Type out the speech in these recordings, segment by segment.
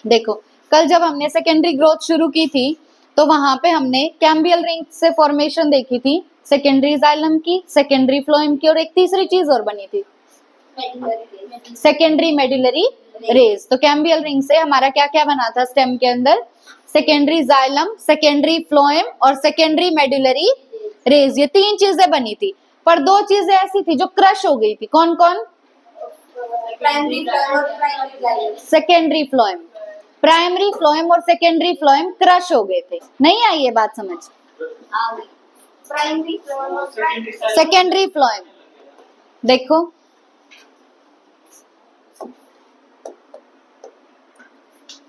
देखो कल जब हमने सेकेंडरी ग्रोथ शुरू की थी तो वहां पे हमने कैम्बियल रिंग से फॉर्मेशन देखी थी, सेकेंडरी जाइलम की, सेकेंडरी फ्लोएम की, और एक तीसरी चीज और बनी थी सेकेंडरी मेडुलरी रेज। तो कैम्बियल रिंग से हमारा क्या क्या बना था स्टेम के अंदर, सेकेंडरी जाइलम, सेकेंडरी फ्लोएम और सेकेंडरी मेडुलरी रेज, ये तीन चीजें बनी थी। पर दो चीजें ऐसी थी जो क्रश हो गई थी, कौन कौन, सेकेंडरी फ्लोएम, प्राइमरी फ्लोएम और सेकेंडरी फ्लोएम क्रश हो गए थे। नहीं आई ये बात समझ, सेकेंडरी फ्लोएम देखो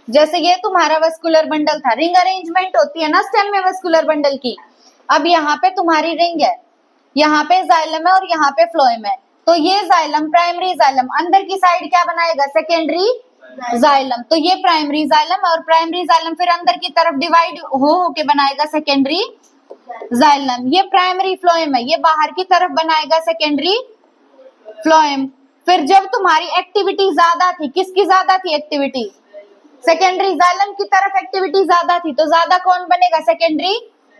जैसे ये तुम्हारा वस्कुलर बंडल था, रिंग अरेंजमेंट होती है ना स्टेम में वस्कुलर बंडल की। अब यहाँ पे तुम्हारी रिंग है, यहाँ पे जाइलम है और यहाँ पे फ्लोएम है। तो ये जाइलम प्राइमरी जाइलम अंदर की साइड क्या बनाएगा, सेकेंडरी जाइलम। तो ये प्राइमरी जाइलम और प्राइमरी जाइलम फिर अंदर की तरफ डिवाइड हो के बनाएगा सेकेंडरी जाइलम। ये प्राइमरी फ्लोएम है, ये बाहर की तरफ बनाएगा सेकेंडरी फ्लोएम। फिर जब तुम्हारी एक्टिविटी ज्यादा थी, किसकी ज्यादा थी एक्टिविटी, सेकेंडरी जाइलम की तरफ एक्टिविटी ज्यादा थी, तो ज्यादा कौन बनेगा, सेकेंडरी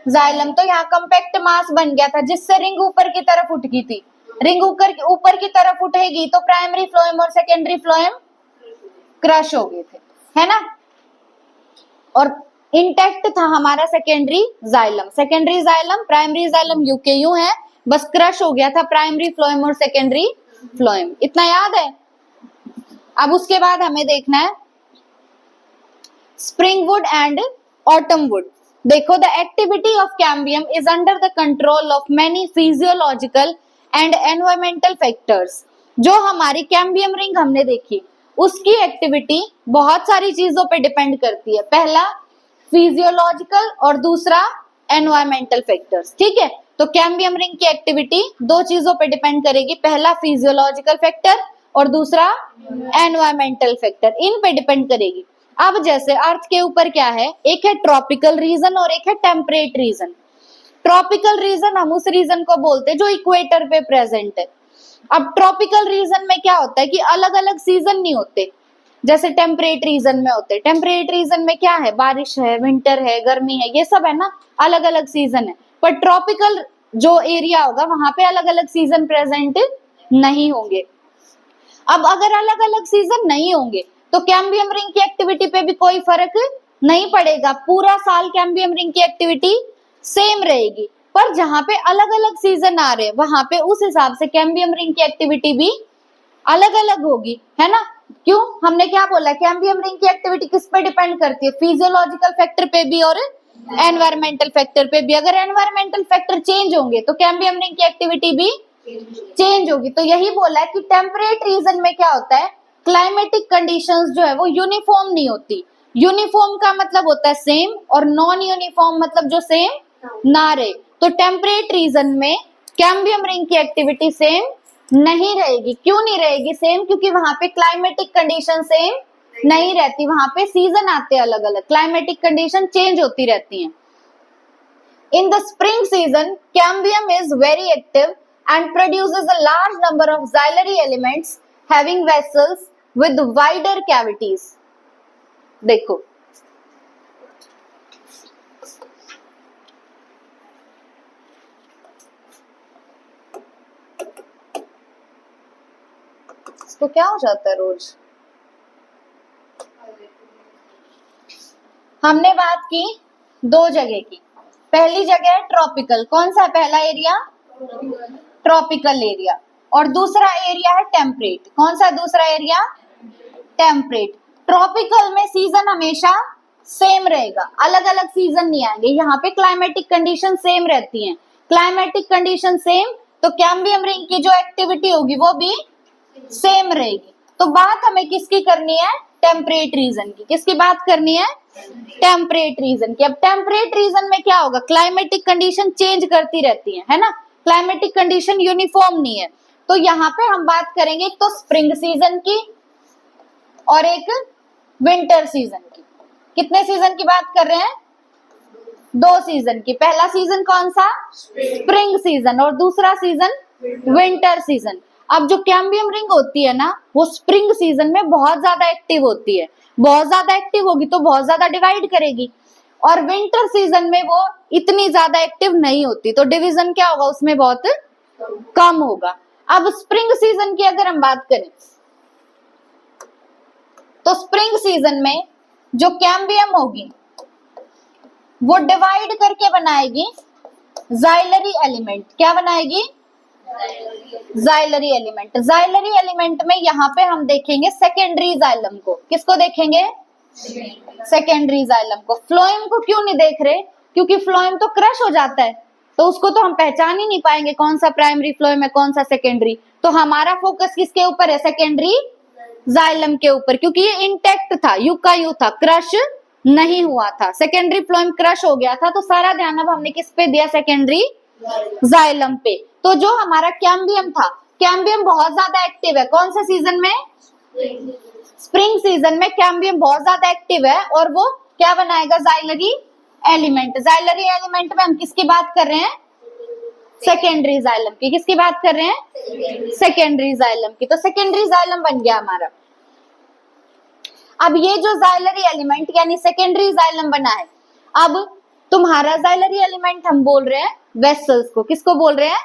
जाइलम। तो यहाँ कंपैक्ट मास बन गया था जिससे रिंग ऊपर की तरफ उठ गई थी। रिंग ऊपर की तरफ उठेगी तो प्राइमरी फ्लोएम और सेकेंडरी फ्लोएम क्रश हो गए थे, है ना। और इंटैक्ट था हमारा secondary xylem, secondary xylem primary xylem you के यू है, बस क्रश हो गया था प्राइमरी फ्लोएम और सेकेंडरी फ्लोएम। इतना याद है। अब उसके बाद हमें देखना है स्प्रिंगवुड एंड ऑटमवुड। देखो the activity of cambium is under the control of many physiological and environmental factors. जो हमारी कैम्बियम रिंग हमने देखी उसकी एक्टिविटी बहुत सारी चीजों पे डिपेंड करती है, पहला फिजियोलॉजिकल और दूसरा एनवायरमेंटल फैक्टर्स, ठीक है। तो कैम्बियम रिंग की एक्टिविटी दो चीजों पे डिपेंड करेगी, पहला फिजियोलॉजिकल फैक्टर और दूसरा एनवायरमेंटल फैक्टर, इन पे डिपेंड करेगी। अब जैसे अर्थ के ऊपर क्या है, एक है ट्रॉपिकल रीजन और एक है टेम्परेट रीजन। ट्रॉपिकल रीजन हम उस रीजन को बोलते हैं जो इक्वेटर पे प्रेजेंट है। अब ट्रॉपिकल रीजन में क्या होता है कि अलग अलग सीजन नहीं होते जैसे टेम्परेट रीजन में होते। टेम्परेट रीजन में क्या है, बारिश है, विंटर है, गर्मी है, ये सब है ना, अलग अलग सीजन है। पर ट्रॉपिकल जो एरिया होगा वहां पे अलग अलग सीजन प्रेजेंट नहीं होंगे। अब अगर अलग अलग सीजन नहीं होंगे तो कैम्बियम रिंग की एक्टिविटी पे भी कोई फर्क नहीं पड़ेगा, पूरा साल कैम्बियम रिंग की एक्टिविटी सेम रहेगी। पर जहां पे अलग अलग सीजन आ रहे हैं वहां पे उस हिसाब से कैम्बियम रिंग की एक्टिविटी भी अलग अलग होगी, है ना। क्यों, हमने क्या बोला, कैम्बियम रिंग की एक्टिविटी किस पे डिपेंड करती है, फिजियोलॉजिकल फैक्टर पे भी और एनवायरमेंटल फैक्टर पे भी। अगर एनवायरमेंटल फैक्टर चेंज होंगे तो कैम्बियम रिंग की एक्टिविटी भी चेंज होगी। तो यही बोला है कि टेम्परेट रीजन में क्या होता है, क्लाइमेटिक कंडीशंस जो है वो यूनिफॉर्म नहीं होती। यूनिफॉर्म का मतलब होता है सेम और नॉन यूनिफॉर्म मतलब जो सेम ना रहे। तो टेम्परेट रीजन में कैम्बियम रिंग की एक्टिविटी सेम नहीं रहेगी। क्यों नहीं रहेगी सेम, क्योंकि वहां पे क्लाइमेटिक कंडीशन सेम नहीं रहती, वहां पे सीजन आते हैं अलग अलग, क्लाइमेटिक कंडीशन चेंज होती रहती हैं। In the spring season cambium is very active and produces a large number of xylary elements having vessels with wider cavities. देखो इसको क्या हो जाता है रोज। हमने बात की दो जगह की, पहली जगह है ट्रॉपिकल, कौन सा पहला एरिया, ट्रॉपिकल एरिया, और दूसरा एरिया है टेम्परेट, कौन सा दूसरा एरिया, टेम्परेट। ट्रॉपिकल में सीजन हमेशा सेम रहेगा, अलग अलग सीजन नहीं आएंगे, यहाँ पे क्लाइमेटिक कंडीशन सेम रहती हैं। क्लाइमेटिक कंडीशन सेम तो कैम्बियम रिंग की जो एक्टिविटी होगी वो भी सेम रहेगी। तो बात हमें किसकी करनी है, टेम्परेट रीजन की। किसकी बात करनी है, टेम्परेट रीजन की। अब टेम्परेट रीजन में क्या होगा, क्लाइमेटिक कंडीशन चेंज करती रहती है ना, क्लाइमेटिक कंडीशन यूनिफॉर्म नहीं है। तो यहाँ पे हम बात करेंगे एक तो स्प्रिंग सीजन की और एक विंटर सीजन की। कितने सीजन की बात कर रहे हैं, दो सीजन की। पहला सीजन कौन सा, स्प्रिंग सीजन, और दूसरा सीजन विंटर सीजन। अब जो कैम्बियम रिंग होती है ना, वो स्प्रिंग सीजन में बहुत ज्यादा एक्टिव होती है। बहुत ज्यादा एक्टिव होगी तो बहुत ज्यादा डिवाइड करेगी, और विंटर सीजन में वो इतनी ज्यादा एक्टिव नहीं होती, तो डिवीजन क्या होगा उसमें, बहुत कम होगा। अब स्प्रिंग सीजन की अगर हम बात करें, तो स्प्रिंग सीजन में जो कैम्बियम होगी वो डिवाइड करके बनाएगी जाइलरी एलिमेंट। क्या बनाएगी? Xylary element. जाइलरी एलिमेंट में यहाँ पे हम देखेंगे सेकेंडरी जाइलम को। किसको देखेंगे? सेकेंडरी जाइलम को। फ्लोएम को क्यों नहीं देख रहे? क्योंकि फ्लोएम तो क्रश हो जाता है, तो उसको तो हम पहचान ही नहीं पाएंगे कौन सा प्राइमरी फ्लोएम है कौन सा सेकेंडरी। तो हमारा फोकस किसके ऊपर है? सेकेंडरी जाइलम के ऊपर, क्योंकि ये इंटैक्ट था, यू का यू था, क्रश नहीं हुआ था। सेकेंडरी फ्लोएम क्रश हो गया था, तो सारा ध्यान अब हमने किस पे दिया? सेकेंडरी जाइलम पे। तो जो हमारा कैम्बियम था, कैम्बियम बहुत ज्यादा एक्टिव है कौन से सीजन में? स्प्रिंग सीजन में कैम्बियम बहुत ज्यादा एक्टिव है, और वो क्या बनाएगा? Xylary element. जाइलरी एलिमेंट में हम किसकी बात कर रहे हैं? सेकेंडरी जाइलम की। किसकी बात कर रहे हैं? सेकेंडरी जाइलम की। तो सेकेंडरी जाइलम बन गया हमारा। अब ये जो जाइलरी एलिमेंट यानी सेकेंडरी जाइलम बना है, अब तुम्हारा जाइलरी एलिमेंट हम बोल रहे हैं वेसल्स को। किसको बोल रहे हैं?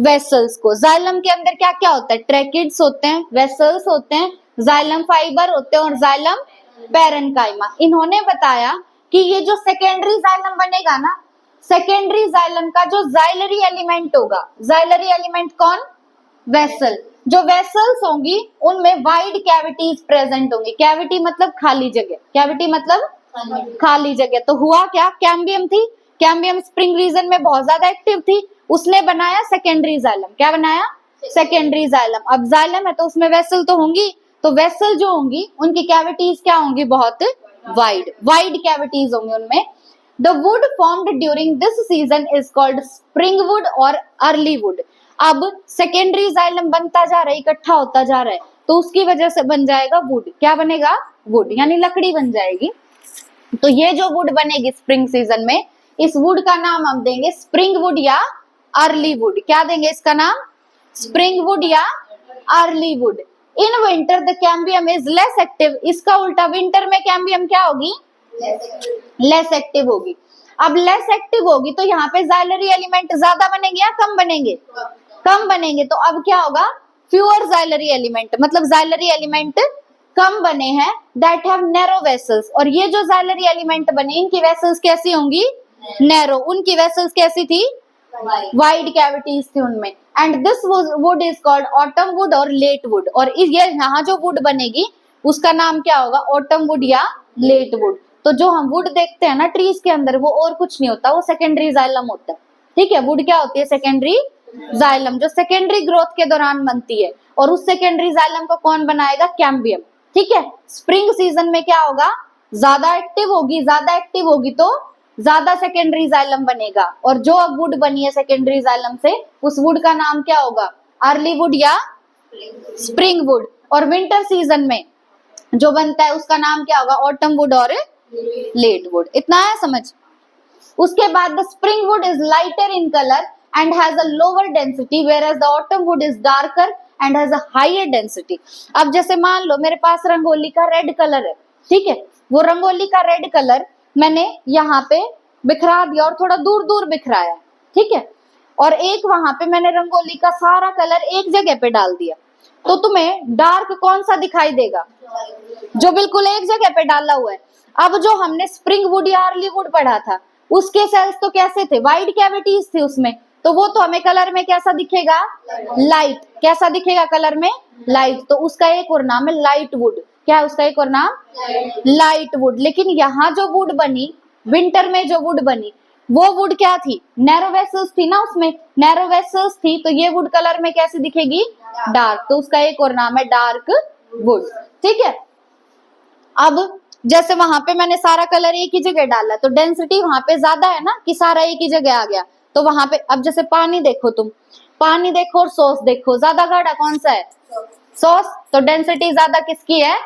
वेसल्स को। जाइलम के अंदर क्या क्या होता है? ट्रैकिड्स होते हैं, वेसल्स होते हैं, जाइलम फाइबर होते हैं और जाइलम पैरेन्काइमा। इन्होंने बताया कि ये जो सेकेंडरी जाइलम बनेगा ना, सेकेंडरी जाइलम का जो जाइलरी एलिमेंट होगा, जाइलरी एलिमेंट कौन? वेसल। जो वेसल्स होंगी उनमें वाइड कैविटीज प्रेजेंट होंगी। कैविटी मतलब खाली जगह, कैविटी मतलब खाली जगह। तो हुआ क्या? कैम्बियम थी, कैम्बियम स्प्रिंग रीजन में बहुत ज्यादा एक्टिव थी, उसने बनाया सेकेंडरी जाइलम। क्या बनाया? Secondary xylem. अब जाइलम है तो उसमें वेसल तो होंगी, तो वेसल जो होंगी उनकी कैविटीज क्या होंगी? बहुत वाइड, वाइड कैविटीज होंगी उनमें। The wood formed during this season is called spring wood और अर्ली वुड। अब सेकेंडरी जाइलम बनता जा रहा है, इकट्ठा होता जा रहा है, तो उसकी वजह से बन जाएगा वुड। क्या बनेगा? वुड, यानी लकड़ी बन जाएगी। तो ये जो वुड बनेगी स्प्रिंग सीजन में, इस वुड का नाम हम देंगे स्प्रिंग वुड या अर्ली वुड। क्या देंगे इसका नाम? स्प्रिंग वुड या early would. In winter the cambium is less active. इसका उल्टा, विंटर में कैम्बियम क्या होगी? लेस एक्टिव होगी। अब लेस एक्टिव होगी तो यहाँ पे जाइलरी एलिमेंट ज्यादा बनेंगे या कम बनेंगे? कम बनेंगे। तो अब क्या होगा? फ्यूअर जाइलरी एलिमेंट, मतलब जाइलरी एलिमेंट कम बने हैं, दैट हैव नैरो वेसल्स। और ये जो जाइलरी एलिमेंट बने इनकी वेसल्स कैसी होंगी? नैरो। उनकी वेसल्स कैसी थी? वाइड कैविटीज थी उनमें। And this would is called autumn wood और लेट वुड। और ये यहाँ जो वुड बनेगी उसका नाम क्या होगा? ऑटम वुड या लेट वुड। तो जो हम वुड देखते हैं ना ट्रीज के अंदर, वो और कुछ नहीं होता, वो सेकेंडरी जाइलम होता है। ठीक है, वुड क्या होती है? सेकेंडरी जाइलम, जो सेकेंडरी ग्रोथ के दौरान बनती है। और उस सेकेंडरी जाइलम को कौन बनाएगा? कैम्बियम। ठीक है, स्प्रिंग सीजन में क्या होगा? ज्यादा एक्टिव होगी, ज्यादा एक्टिव होगी तो ज्यादा सेकेंडरी जाइलम बनेगा। और जो अब वुड बनी है सेकेंडरी जाइलम से, उस वुड का नाम क्या होगा? अर्ली वुड या स्प्रिंग वुड। और विंटर सीजन में जो बनता है उसका नाम क्या होगा? ऑटम वुड और लेट वुड। इतना है समझ? उसके बाद the spring wood is lighter in colour and has a lower density, whereas the autumn wood is darker and has a higher density. अब जैसे मान लो मेरे पास रंगोली का रेड कलर है, ठीक है, वो रंगोली का रेड कलर मैंने यहाँ पे बिखरा दिया और थोड़ा दूर दूर बिखराया, ठीक है, और एक वहां पे मैंने रंगोली का सारा कलर एक जगह पे डाल दिया, तो तुम्हें डार्क कौन सा दिखाई देगा? जो बिल्कुल एक जगह पे डाला हुआ है। अब जो हमने स्प्रिंग वुड या अर्ली वुड पढ़ा था, उसके सेल्स तो कैसे थे? वाइड कैविटीज थी उसमें, तो वो तो हमें कलर में कैसा दिखेगा? लाइट। कैसा दिखेगा कलर में? लाइट। तो उसका एक और नाम है लाइट वुड। क्या है उसका एक और नाम? Light would. लेकिन यहाँ जो वुड बनी विंटर में, जो वुड बनी वो वुड क्या थी? नैरो वेसल्स थी ना, उसमें नैरो वेसल्स थी, तो ये वुड कलर में कैसी दिखेगी? डार्क। तो उसका एक और नाम है डार्क वुड। ठीक है, अब जैसे वहां पे मैंने सारा कलर एक ही जगह डाला तो डेंसिटी वहां पे ज्यादा है ना, कि सारा एक ही जगह आ गया, तो वहां पे अब जैसे पानी देखो, तुम पानी देखो और सॉस देखो, ज्यादा गाढ़ा कौन सा है? सॉस। तो डेंसिटी ज्यादा किसकी है?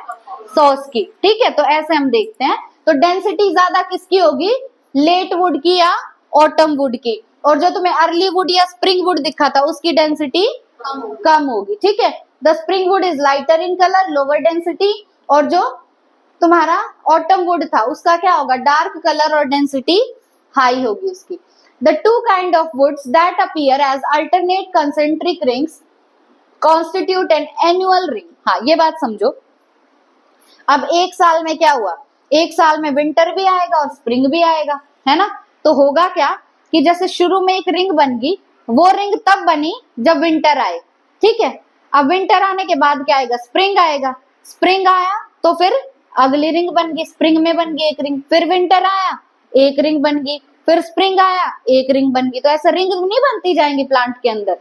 सॉस की। ठीक है, तो ऐसे हम देखते हैं, तो डेंसिटी ज्यादा किसकी होगी? लेट वुड की या ऑटम वुड की। और जो तुम्हें अर्ली वुड या स्प्रिंग वुड दिखा था उसकी डेंसिटी कम होगी, ठीक है। The spring wood is lighter in colour, lower density, और जो तुम्हारा ऑटम वुड था उसका क्या होगा, डार्क कलर और डेंसिटी हाई होगी उसकी। The two kind of woods that appear as alternate concentric rings constitute an annual ring. हाँ, ये बात समझो। अब एक साल में क्या हुआ, एक साल में विंटर भी आएगा और स्प्रिंग भी आएगा, है ना। तो होगा क्या कि जैसे शुरू में एक रिंग बन गई, वो रिंग तब बनी जब विंटर आए, ठीक है। अब विंटर आने के बाद क्या आएगा, स्प्रिंग आएगा, स्प्रिंग आया तो फिर अगली रिंग बन गई, स्प्रिंग में बन गई एक रिंग, फिर विंटर आया एक रिंग बन गई, फिर स्प्रिंग आया एक रिंग बन गई। तो ऐसे रिंग नहीं बनती जाएंगी प्लांट के अंदर।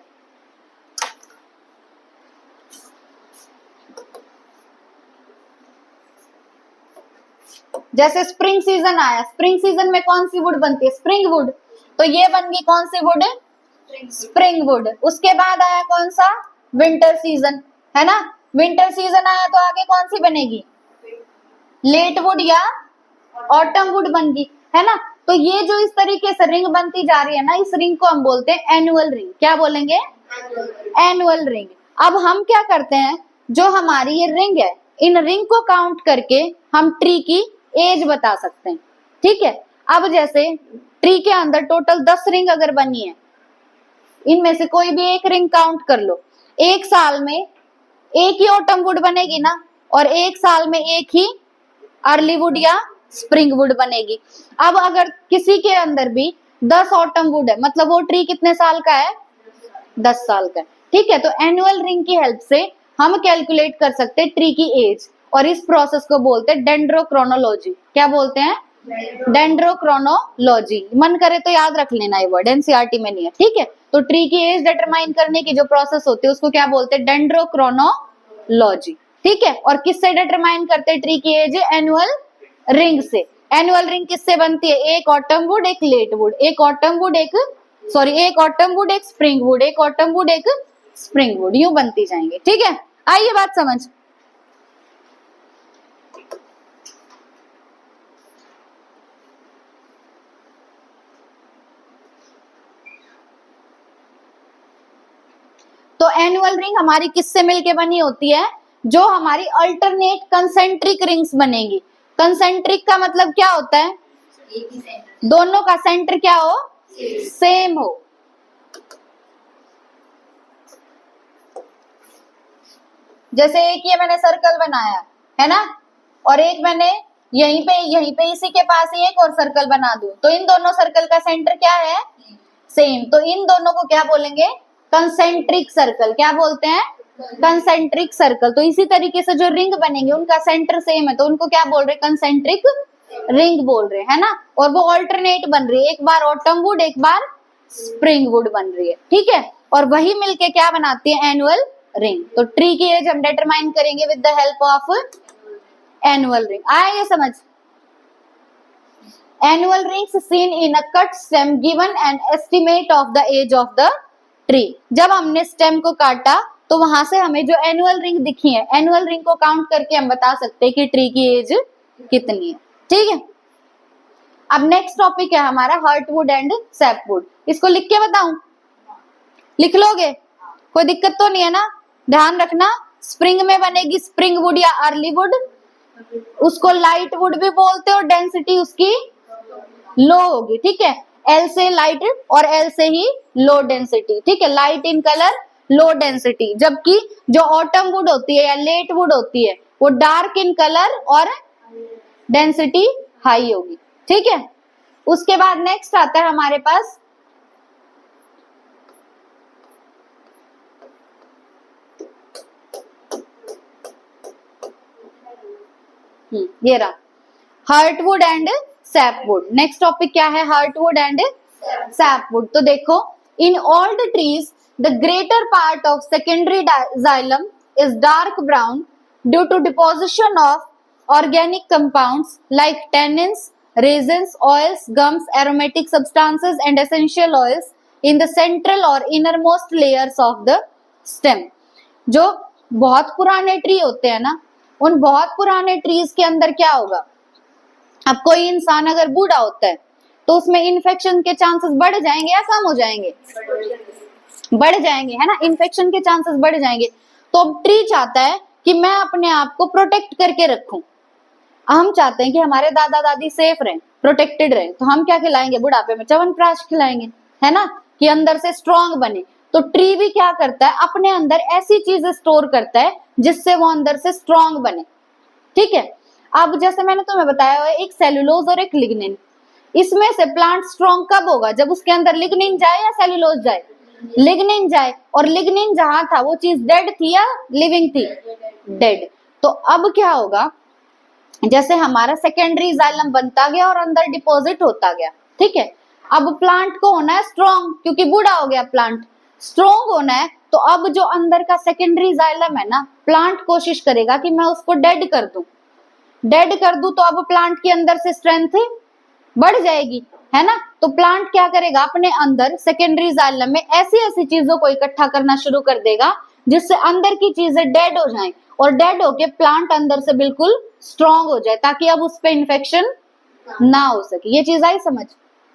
जैसे स्प्रिंग सीजन आया, स्प्रिंग सीजन में कौन सी वुड बनती है, स्प्रिंग वुड, तो ये बन गई कौन सी वुड, स्प्रिंग वुड। उसके बाद आया कौन सा, विंटर सीजन, है ना। विंटर सीजन आया तो आगे कौन सी बनेगी, लेट वुड या ऑटम वुड बन गई, है ना। तो ये जो इस तरीके से रिंग बनती जा रही है ना, इस रिंग को हम बोलते हैं एनुअल रिंग। क्या बोलेंगे, एनुअल रिंग। अब हम क्या करते हैं, जो हमारी ये रिंग है, इन रिंग को काउंट करके हम ट्री की एज बता सकते हैं, ठीक है। अब जैसे ट्री के अंदर टोटल 10 रिंग अगर बनी है, इनमें से कोई भी एक रिंग काउंट कर लो, एक साल में एक ही ऑटम वुड बनेगी ना, और एक साल में एक ही अर्ली वुड या स्प्रिंग वुड बनेगी। अब अगर किसी के अंदर भी 10 ऑटम वुड है, मतलब वो ट्री कितने साल का है, 10 साल का है, ठीक है। तो एनुअल रिंग की हेल्प से हम कैलकुलेट कर सकते हैं ट्री की एज, और इस प्रोसेस को बोलते हैं डेंड्रोक्रोनोलॉजी। क्या बोलते हैं, डेंड्रोक्रोनोलॉजी। मन करे तो याद रख लेना, ये वर्ड एनसीईआरटी में नहीं है, ठीक है। तो ट्री की एज डिटरमाइन करने की जो प्रोसेस होती है उसको क्या बोलते हैं, डेंड्रोक्रोनोलॉजी, ठीक है। और किससे डिटरमाइन करते हैं ट्री की एज, एनुअल रिंग से। एनुअल रिंग किससे बनती है, एक ऑटम वुड एक लेट वुड, एक ऑटम वुड एक एक ऑटम वुड एक स्प्रिंग वुड, एक ऑटम वुड एक स्प्रिंग वुड, यूं बनती जाएंगे, ठीक है। आइए बात समझ। तो एनुअल रिंग हमारी किससे मिलके बनी होती है, जो हमारी अल्टरनेट कंसेंट्रिक रिंग्स बनेगी। कंसेंट्रिक का मतलब क्या होता है, दोनों का सेंटर क्या हो, सेम हो। जैसे एक ये मैंने सर्कल बनाया है ना, और एक मैंने यहीं पे इसी के पास ही एक और सर्कल बना दूं, तो इन दोनों सर्कल का सेंटर क्या है, सेम। तो इन दोनों को क्या बोलेंगे, कंसेंट्रिक सर्कल। क्या बोलते हैं, कंसेंट्रिक सर्कल। तो इसी तरीके से जो रिंग बनेंगे उनका सेंटर सेम है, तो उनको क्या बोल रहे हैं, कंसेंट्रिक रिंग बोल रहे हैं, है ना। और वो ऑल्टरनेट बन रही है, एक बार ऑटम वुड एक बार स्प्रिंग वुड बन रही है, ठीक है। और वही मिलके क्या बनाती है, एनुअल रिंग। तो ट्री की एज हम डिटरमाइन करेंगे with the help of annual ring. आया ये समझ। Annual rings seen in a cut stem given an estimate of the age of the tree। जब हमने स्टेम को काटा तो वहां से हमें जो एनुअल रिंग दिखी है, एनुअल रिंग को काउंट करके हम बता सकते हैं कि ट्री की एज कितनी है, ठीक है। अब नेक्स्ट टॉपिक है हमारा हार्टवुड एंड सैपवुड। इसको लिख के बताऊं, लिख लोगे, कोई दिक्कत तो नहीं है ना। ध्यान रखना, स्प्रिंग में बनेगी स्प्रिंग वुड या अर्ली वुड, उसको लाइट वुड भी बोलते हो, डेंसिटी उसकी लो होगी, ठीक है। एल से लाइट और एल से ही लो डेंसिटी, ठीक है। Light in colour, low density. जबकि जो ऑटम वुड होती है या लेट वुड होती है वो डार्क इन कलर और डेंसिटी हाई होगी, ठीक है। उसके बाद नेक्स्ट आता है हमारे पास ये रहा heartwood and sapwood. Next topic क्या है, हार्टवुड एंड सैपवुड। तो देखो, in all the trees the greater part of secondary xylem is dark brown due to deposition of organic compounds like tannins, resins, oils, gums, aromatic substances and essential oils in the central or innermost layers of the stem। जो बहुत पुराने tree होते हैं ना, उन बहुत पुराने trees के अंदर क्या होगा, अब कोई इंसान अगर बूढ़ा होता है तो उसमें इन्फेक्शन के चांसेस बढ़ जाएंगे या कम हो जाएंगे, बढ़ जाएंगे, है ना, इन्फेक्शन के चांसेस बढ़ जाएंगे। तो अब ट्री चाहता है कि मैं अपने आप को प्रोटेक्ट करके रखूं, हम चाहते हैं कि हमारे दादा दादी सेफ रहें, प्रोटेक्टेड रहें, तो हम क्या खिलाएंगे, बुढ़ापे में च्यवनप्राश खिलाएंगे, है ना, कि अंदर से स्ट्रांग बने। तो ट्री भी क्या करता है, अपने अंदर ऐसी चीजें स्टोर करता है जिससे वो अंदर से स्ट्रांग बने, ठीक है। अब जैसे मैंने तुम्हें बताया है, एक सेलुलोज और एक लिग्निन, इसमें से प्लांट स्ट्रांग कब होगा, जब उसके अंदर लिग्निन जाए या सेलुलोज जाए, लिग्निन जाए। और लिग्निन जहां था वो चीज डेड थी या लिविंग थी, डेड। तो अब क्या होगा, जैसे हमारा सेकेंडरी जाइलम बनता गया और अंदर डिपॉजिट होता गया, ठीक है। अब प्लांट को होना है स्ट्रॉन्ग, क्योंकि बूढ़ा हो गया प्लांट, स्ट्रॉन्ग होना है। तो अब जो अंदर का सेकेंडरी जाइलम है ना, प्लांट कोशिश करेगा कि मैं उसको डेड कर दूं, डेड कर दूं, तो अब प्लांट के अंदर से स्ट्रेंथ बढ़ जाएगी, है ना। तो प्लांट क्या करेगा, अपने अंदर सेकेंडरी जाइलम में ऐसी ऐसी चीजों को इकट्ठा करना शुरू कर देगा जिससे अंदर की चीजें डेड हो जाएं, और डेड होके प्लांट अंदर से बिल्कुल स्ट्रांग हो जाए, ताकि अब उस पे इन्फेक्शन ना हो सके। ये चीज आई समझ,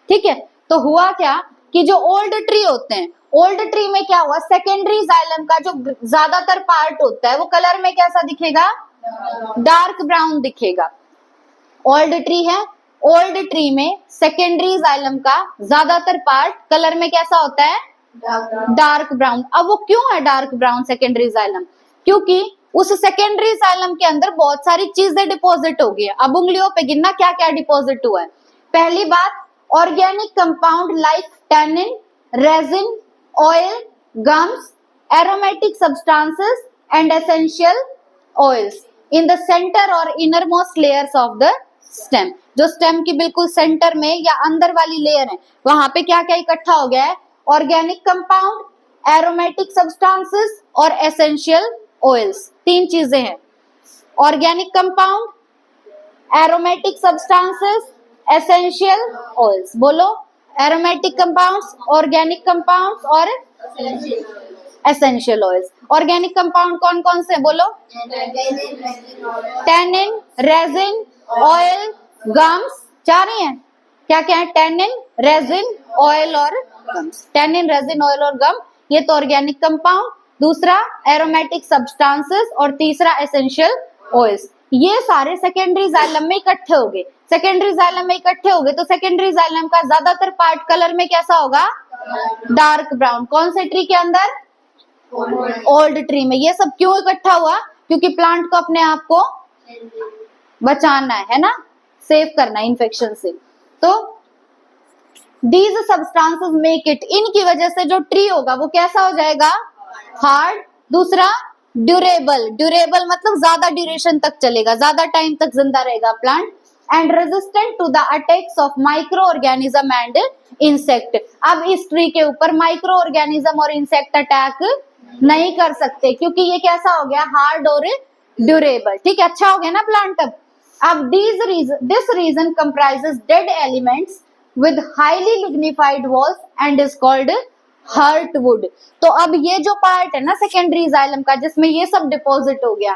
ठीक है। तो हुआ क्या कि जो ओल्ड ट्री होते हैं, ओल्ड ट्री में क्या हुआ, सेकेंडरी जाइलम का जो ज्यादातर पार्ट होता है वो कलर में कैसा दिखेगा, डार्क ब्राउन दिखेगा। ओल्ड ट्री है, ओल्ड ट्री में सेकेंडरी जाइलम का ज्यादातर पार्ट कलर में कैसा होता है, डार्क ब्राउन। अब वो क्यों है डार्क ब्राउन सेकेंडरी जाइलम, क्योंकि उस सेकेंडरी जाइलम के अंदर बहुत सारी चीजें डिपॉजिट हो गई है। अब उंगलियों पे गिनना क्या क्या डिपॉजिट हुआ है। पहली बात, organic compound like tannin, resin, oil, gums, aromatic substances and essential oils in the centre और inner most layers of the stem. जो स्टेम की बिल्कुल सेंटर में या अंदर वाली लेयर है, वहां पे क्या क्या इकट्ठा हो गया है, ऑर्गेनिक कंपाउंड, एरोमेटिक सब्सटेंसेस और एसेंशियल ऑयल्स। तीन चीजें हैं, organic compound, aromatic substances, essential oils. बोलो, एरोमेटिक कंपाउंड्स, ऑर्गेनिक कंपाउंड्स और एसेंशियल ऑयल्स। ऑर्गेनिक कंपाउंड कौन कौन से, बोलो, टैनिन, रेजिन, ऑयल, गम्स, चार ही हैं। क्या क्या है, टैनिन, रेजिन, ऑयल और गम्स। टैनिन, रेजिन, ऑयल और गम, ये तो ऑर्गेनिक कंपाउंड। दूसरा एरोमेटिक सब्सटेंसेस और तीसरा एसेंशियल ऑयल्स। ये सारे सेकेंडरी जाइलम में इकट्ठे हो गए। सेकेंडरी जाइलम में इकट्ठे हो गए तो सेकेंडरी जाइलम का ज्यादातर पार्ट कलर में कैसा होगा, डार्क ब्राउन। कौन से ट्री के अंदर, ओल्ड ट्री में। ये सब क्यों इकट्ठा हुआ, क्योंकि प्लांट को अपने आप को बचाना है ना, सेव करना है इन्फेक्शन से। तो दीज सब्सटेंसेस मेक इट, इनकी वजह से जो ट्री होगा वो कैसा हो जाएगा, हार्ड। दूसरा ड्यूरेबल, ड्यूरेबल मतलब ज्यादा ड्यूरेशन तक चलेगा, ज्यादा टाइम तक जिंदा रहेगा plant. And resistant to the attacks of micro organism and insect. अब इस ट्री के ऊपर माइक्रो ऑर्गेनिज्म और इंसेक्ट अटैक नहीं कर सकते, क्योंकि ये कैसा हो गया, हार्ड और ड्यूरेबल, ठीक है, अच्छा हो गया ना प्लांट। अब this region comprises dead elements with highly lignified walls and is called heartwood। तो अब ये जो पार्ट है ना सेकेंडरी जाइलम का, जिसमें ये सब डिपॉजिट हो गया,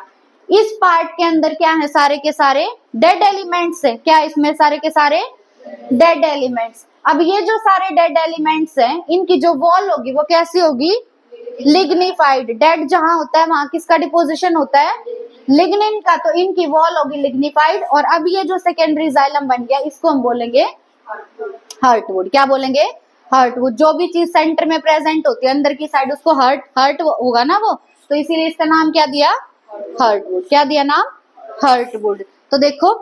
इस पार्ट के अंदर क्या है, सारे के सारे डेड एलिमेंट्स है। क्या इसमें सारे के सारे डेड एलिमेंट्स। अब ये जो सारे डेड एलिमेंट्स हैं, इनकी जो वॉल होगी वो कैसी होगी, लिग्निफाइड। डेड जहां होता है वहां किसका डिपोजिशन होता है, लिग्निन का। तो इनकी वॉल होगी लिग्निफाइड। और अब ये जो सेकेंडरी जाइलम बन गया, इसको हम बोलेंगे हार्टवुड। क्या बोलेंगे, हार्टवुड। जो भी चीज सेंटर में प्रेजेंट होती है अंदर की साइड, उसको हर्ट होगा ना वो, तो इसीलिए इसका नाम क्या दिया, हार्टवुड। क्या दिया नाम, हार्टवुड। तो देखो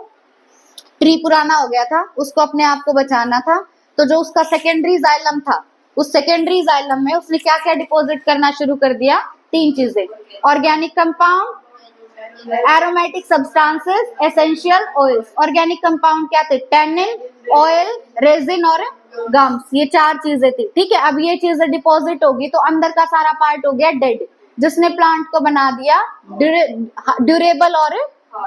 ट्री पुराना हो गया था, उसको अपने आप को बचाना था। तो जो उसका सेकेंडरी जाइलम था, उस सेकेंडरी जाइलम में उसने क्या क्या डिपॉजिट करना शुरू कर दिया, तीन चीजें, organic compound, aromatic substances, essential oils. Organic compound क्या थे, टैनिन, ऑयल, रेजिन और गम्स। ये चार चीजें थी, ठीक है। अब ये चीजें डिपॉजिट होगी तो अंदर का सारा पार्ट हो गया डेड, जिसने प्लांट को बना दिया ड्यूरेबल और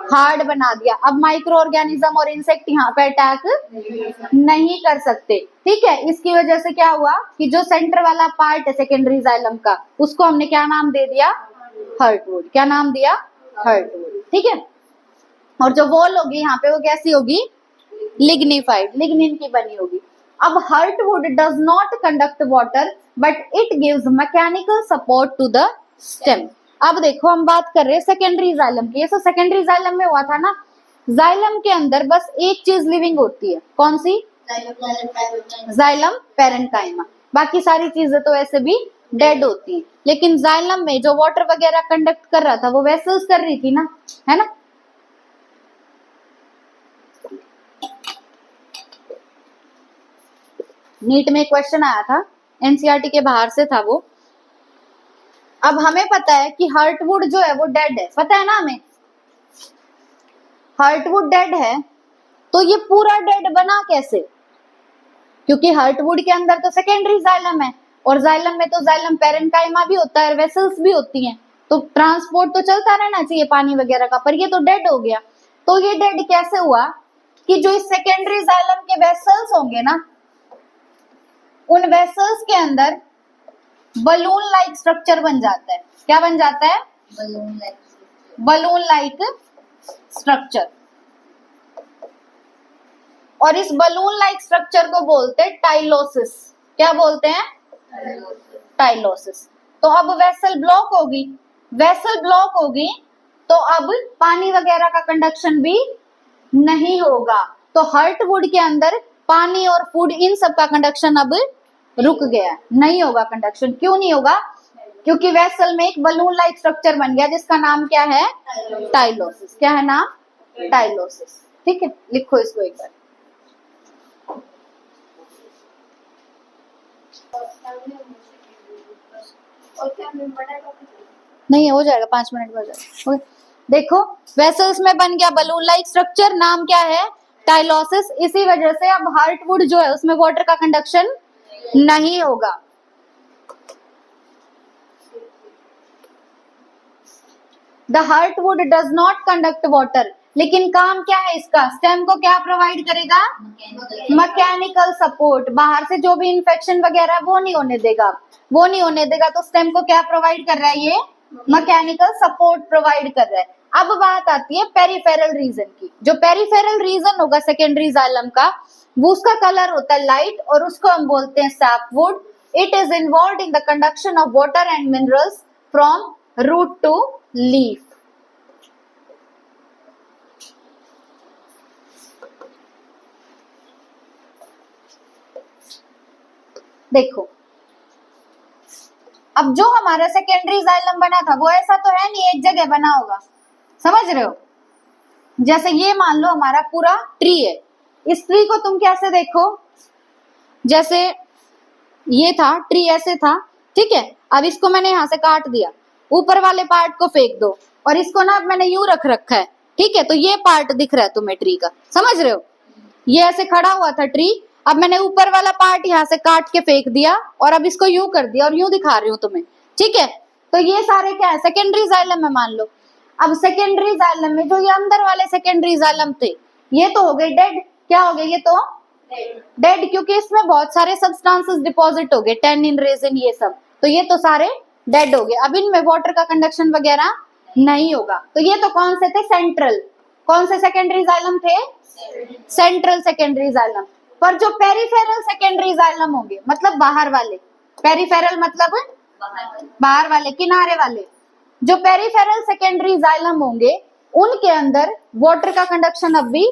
हार्ड बना दिया। अब माइक्रो ऑर्गेनिज्म और इंसेक्ट यहाँ पे अटैक नहीं कर सकते, ठीक है। इसकी वजह से क्या हुआ कि जो सेंटर वाला पार्ट है सेकेंडरी जाइलम का, उसको हमने क्या नाम दे दिया, हार्टवुड। क्या नाम दिया, हार्टवुड, ठीक है। और जो वॉल होगी यहाँ पे वो कैसी होगी, लिग्निफाइड, लिग्निन की बनी होगी। अब heartwood does not conduct water but it gives mechanical support to the stem. अब देखो हम बात कर रहे हैं सेकेंडरी जाइलम की। ये सेकेंडरी जाइलम में हुआ था ना, जाइलम के अंदर बस एक चीज लिविंग होती है, कौन सी? Xylem parenchyma. बाकी सारी चीजें तो ऐसे भी डेड होती है, लेकिन जाइलम में जो वाटर वगैरह कंडक्ट कर रहा था वो वेसल्स कर रही थी ना, है ना। नीट में क्वेश्चन आया था, एनसीईआरटी के बाहर से था वो। अब हमें पता है कि हर्टवुड जो है वो डेड है, पता है ना हमें, हर्टवुड डेड है। तो ये पूरा डेड बना कैसे? क्योंकि हर्टवुड के अंदर तो सेकेंडरी जाइलम है, और जाइलम में तो जाइलम पैरेन्काइमा भी होता है, वेसल्स भी होती हैं, तो ट्रांसपोर्ट तो चलता रहना चाहिए पानी वगैरह का, पर ये तो डेड हो गया। तो ये डेड कैसे हुआ कि जो इस सेकेंडरी जाइलम के वेसल्स होंगे ना, उन वेसल्स के अंदर बलून लाइक स्ट्रक्चर बन जाता है। क्या बन जाता है? Balloon like structure. और इस बलून लाइक स्ट्रक्चर को बोलते हैं टाइलोसिस। क्या बोलते हैं? टाइलोसिस। तो अब वेसल ब्लॉक होगी, वेसल ब्लॉक होगी तो अब पानी वगैरह का कंडक्शन भी नहीं होगा। तो हर्टवुड के अंदर पानी और फूड इन सब का कंडक्शन अब रुक गया, नहीं होगा कंडक्शन। क्यों नहीं होगा? क्योंकि वेसल में एक बलून लाइक स्ट्रक्चर बन गया जिसका नाम क्या है? टाइलोसिस। क्या है नाम? टाइलोसिस। ठीक है, लिखो इसको एक बार। नहीं हो जाएगा, 5 मिनट में हो जाएगा। देखो वेसल्स में बन गया बलून लाइक स्ट्रक्चर, नाम क्या है? टाइलोसिस। इसी वजह से अब हार्टवुड जो है उसमें वाटर का कंडक्शन नहीं होगा। The heartwood does not conduct water, लेकिन काम क्या है इसका? स्टेम को क्या प्रोवाइड करेगा? Mechanical support. बाहर से जो भी इंफेक्शन वगैरह वो नहीं होने देगा, वो नहीं होने देगा। तो स्टेम को क्या प्रोवाइड कर रहा है? ये मैकेनिकल सपोर्ट प्रोवाइड कर रहा है। अब बात आती है पेरिफेरल रीजन की। जो पेरिफेरल रीजन होगा सेकेंडरी जाइलम का, वो उसका कलर होता है लाइट, और उसको हम बोलते हैं sapwood. It is involve in the conduction of water and minerals from root to leaf. देखो अब जो हमारा सेकेंडरी जाइलम बना था वो ऐसा तो है नहीं एक जगह बना होगा, समझ रहे हो। जैसे ये मान लो हमारा पूरा ट्री है, इस ट्री को तुम कैसे देखो? जैसे ये था ट्री, ऐसे था, ठीक है। अब इसको मैंने यहां से काट दिया, ऊपर वाले पार्ट को फेंक दो, और इसको ना अब मैंने यूं रख रखा है, ठीक है। तो ये पार्ट दिख रहा है तुम्हें ट्री का, समझ रहे हो। ये ऐसे खड़ा हुआ था ट्री, अब मैंने ऊपर वाला पार्ट यहाँ से काट के फेंक दिया, और अब इसको यूं कर दिया, और यूं दिखा रही हूँ तुम्हें, ठीक है। तो ये सारे क्या है? सेकेंडरी जाइलम में मान लो। अब सेकेंडरी जाइलम में जो ये अंदर वाले सेकेंडरी जाइलम थे, ये तो हो गए डेड। क्या हो गए? ये तो डेड, क्योंकि इसमें बहुत सारे सब्सटेंसेस डिपॉजिट हो गए, टैनिन, रेजिन, ये सब, तो ये तो सारे डेड हो गए। अब इनमें वाटर का कंडक्शन वगैरह नहीं होगा। तो ये तो कौन से थे? सेंट्रल। कौन से सेकेंडरी जाइलम थे? Central secondary xylem. पर जो पेरिफेरल सेकेंडरी जाइलम होंगे, मतलब बाहर वाले, पेरिफेरल मतलब बाहर वाले, किनारे वाले, जो पेरिफेरल सेकेंडरी जाइलम होंगे उनके अंदर वाटर का कंडक्शन अब भी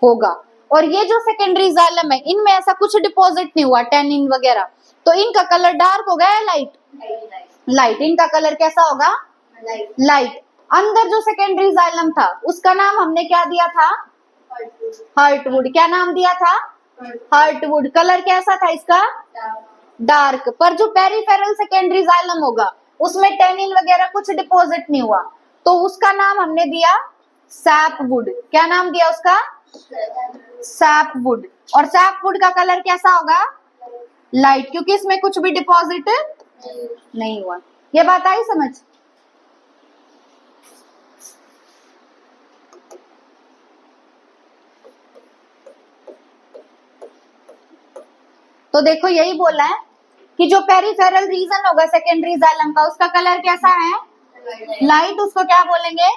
होगा। और ये जो सेकेंडरी जाइलम है इनमें ऐसा कुछ डिपॉजिट नहीं हुआ, टैनिन वगैरह, तो इनका कलर डार्क हो गया, लाइट लाइट। इनका कलर कैसा होगा? लाइट। अंदर जो सेकेंडरी जाइलम था उसका नाम हमने क्या दिया था? हार्टवुड। क्या नाम दिया था? हार्टवुड। कलर कैसा था इसका? डार्क। पर जो पेरिफेरल सेकेंडरी जाइलम होगा उसमें टैनिन वगैरह कुछ डिपॉजिट नहीं हुआ, तो उसका नाम हमने दिया सैपवुड। क्या नाम दिया उसका? सैपवुड। और सैपवुड का कलर कैसा होगा? लाइट, क्योंकि इसमें कुछ भी डिपॉजिट नहीं हुआ। ये बात आई समझ? तो देखो यही बोला है कि जो पेरिफेरल रीजन होगा सेकेंडरी जाइलम का, उसका कलर कैसा है? लाइट। उसको क्या बोलेंगे?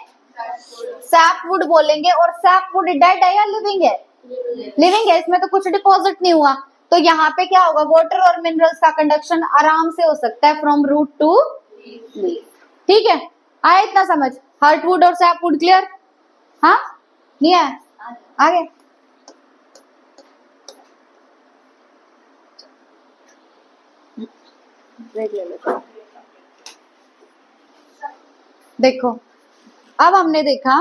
सैपवुड बोलेंगे। और सैपवुड डेड है या लिविंग है? लिविंग है, इसमें तो कुछ डिपॉजिट नहीं हुआ, तो यहाँ पे क्या होगा, वाटर और मिनरल्स का कंडक्शन आराम से हो सकता है फ्रॉम रूट टू लीफ। ठीक है, आया इतना समझ? हार्टवुड और सैपवुड क्लियर? हाँ, नहीं आया? आगे ब्रेक ले लो। देखो, अब हमने देखा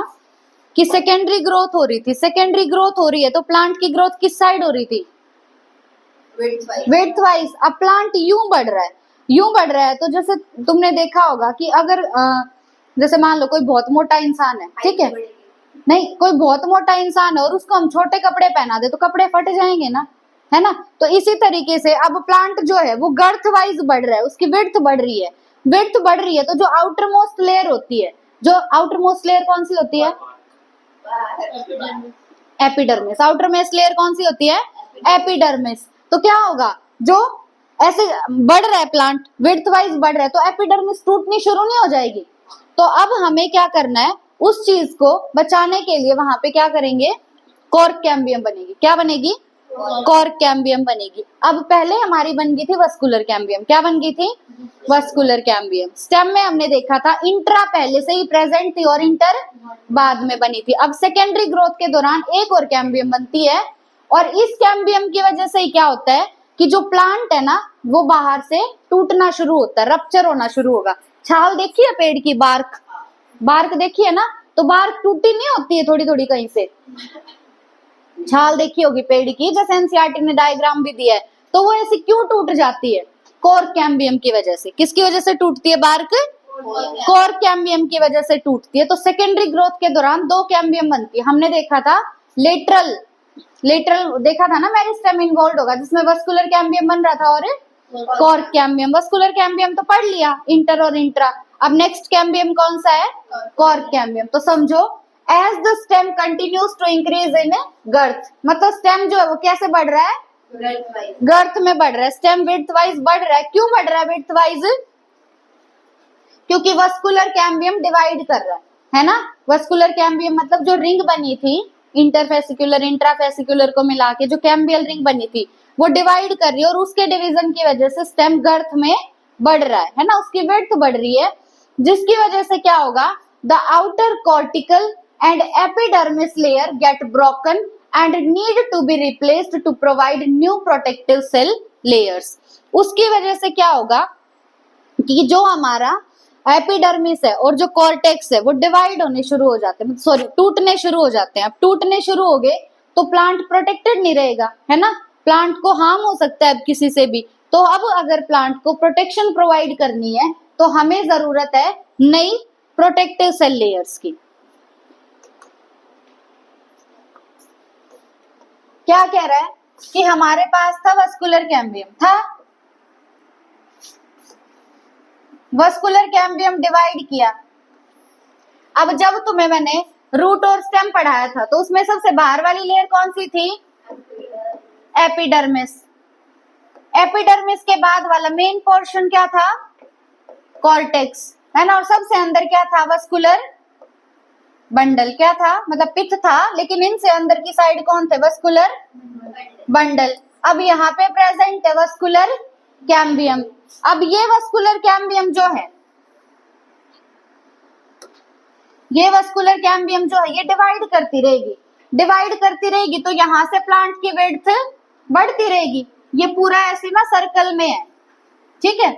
कि सेकेंडरी ग्रोथ हो रही थी। सेकेंडरी ग्रोथ हो रही है तो प्लांट की ग्रोथ किस साइड हो रही थी? Width wise. अब प्लांट यूं बढ़ रहा है, यूं बढ़ रहा है, तो जैसे तुमने देखा होगा कि अगर जैसे मान लो कोई बहुत मोटा इंसान है, ठीक है, नहीं कोई बहुत मोटा इंसान है और उसको हम छोटे कपड़े पहना दे तो कपड़े फट जाएंगे ना, है ना? तो इसी तरीके से अब प्लांट जो है वो गर्थ वाइज बढ़ रहा है, उसकी विड्थ बढ़ रही है। विड्थ बढ़ रही है तो जो आउटर मोस्ट लेयर होती है, जो आउटर मोस्ट लेयर कौन सी होती है? एपिडर्मिस। आउटर मोस्ट लेयर कौन सी होती है? एपिडर्मिस। तो क्या होगा, जो ऐसे बढ़ रहा है प्लांट, विड्थ वाइज बढ़ रहा है, तो एपिडर्मिस टूटनी शुरू नहीं हो जाएगी? तो अब हमें क्या करना है, उस चीज को बचाने के लिए वहां पे क्या करेंगे, कॉर्क कैम्बियम बनेगी। क्या बनेगी? कॉर्क कैम्बियम बनेगी। अब पहले हमारी बन गई थी वस्कुलर कैम्बियम। क्या बन गई थी? Vascular cambium. स्टेम में हमने देखा था इंट्रा पहले से ही प्रेजेंट थी और इंटर बाद में बनी थी। अब सेकेंडरी ग्रोथ के दौरान एक और कैम्बियम बनती है, और इस कैम्बियम की वजह से ही क्या होता है कि जो प्लांट है ना वो बाहर से टूटना शुरू होता है, रप्चर होना शुरू होगा। छाल देखी है पेड़ की, बार्क, बार्क देखी है ना, तो बार्क टूटी नहीं होती है थोड़ी थोड़ी कहीं से, छाल देखी होगी पेड़ की, जैसे एनसीईआरटी ने डायग्राम भी दिया है। तो वो ऐसे क्यों टूट जाती है? कॉर्क कैम्बियम की वजह से। किसकी वजह से टूटती है बार्क? कॉर्क कैम्बियम की वजह से टूटती है। तो सेकेंडरी ग्रोथ के दौरान दो कैम्बियम बनती है। हमने देखा था लेटरल देखा था ना, मेरिस्टेम इन्वॉल्व होगा जिसमें वस्कुलर कैम्बियम बन रहा था और कॉर्क कैम्बियम। वस्कुलर कैम्बियम तो पढ़ लिया, इंटर और इंट्रा। अब नेक्स्ट कैम्बियम कौन सा है? Cork cambium. तो समझो, as the stem continues to increase in girth, मतलब स्टेम जो है वो कैसे बढ़ रहा है? गर्थ में बढ़ रहा है। स्टेम विड्थ वाइज बढ़ रहा है। क्यों बढ़ रहा है विड्थ वाइज? क्योंकि वस्कुलर कैम्बियम डिवाइड कर रहा है ना। वस्कुलर कैम्बियम मतलब जो रिंग बनी थी इंटरफेसिकुलर इंट्राफेसिकुलर को मिला के जो कैम्बियल रिंग बनी थी वो डिवाइड कर रही है, और उसके डिवीजन की वजह से स्टेम गर्थ में बढ़ रहा है ना, उसकी विड्थ बढ़ रही है, जिसकी वजह से क्या होगा, the outer cortical and epidermis layer get broken and need to be replaced to provide new protective cell layers. उसकी वजह से क्या होगा कि जो हमारा एपिडर्मिस है और जो कॉर्टेक्स है वो डिवाइड होने शुरू हो जाते हैं, सॉरी टूटने शुरू हो जाते हैं। अब टूटने शुरू हो गए तो प्लांट प्रोटेक्टेड नहीं रहेगा, है ना, प्लांट को हार्म हो सकता है अब किसी से भी। तो अब अगर प्लांट को प्रोटेक्शन प्रोवाइड करनी है तो हमें जरूरत है नई प्रोटेक्टिव सेल लेयर्स की। क्या कह रहा है कि हमारे पास था वस्कुलर कैम्बियम, था वस्कुलर कैम्बियम डिवाइड किया। अब जब तुम्हें मैंने रूट और स्टेम पढ़ाया था तो उसमें सबसे बाहर वाली लेयर कौन सी थी? एपिडर्मिस। एपिडर्मिस के बाद वाला मेन पोर्शन क्या था? कॉर्टेक्स, है ना, और सबसे अंदर क्या था? Vascular bundle. क्या था? मतलब पिथ था, लेकिन इनसे अंदर की साइड कौन थे? Vascular bundle. अब यहाँ पे प्रेजेंट है वस्कुलर कैम्बियम। अब ये वस्कुलर कैम्बियम जो है, ये वस्कुलर कैम्बियम जो है ये डिवाइड करती रहेगी, डिवाइड करती रहेगी, तो यहाँ से प्लांट की विड्थ बढ़ती रहेगी। ये पूरा ऐसे ना सर्कल में है, ठीक है।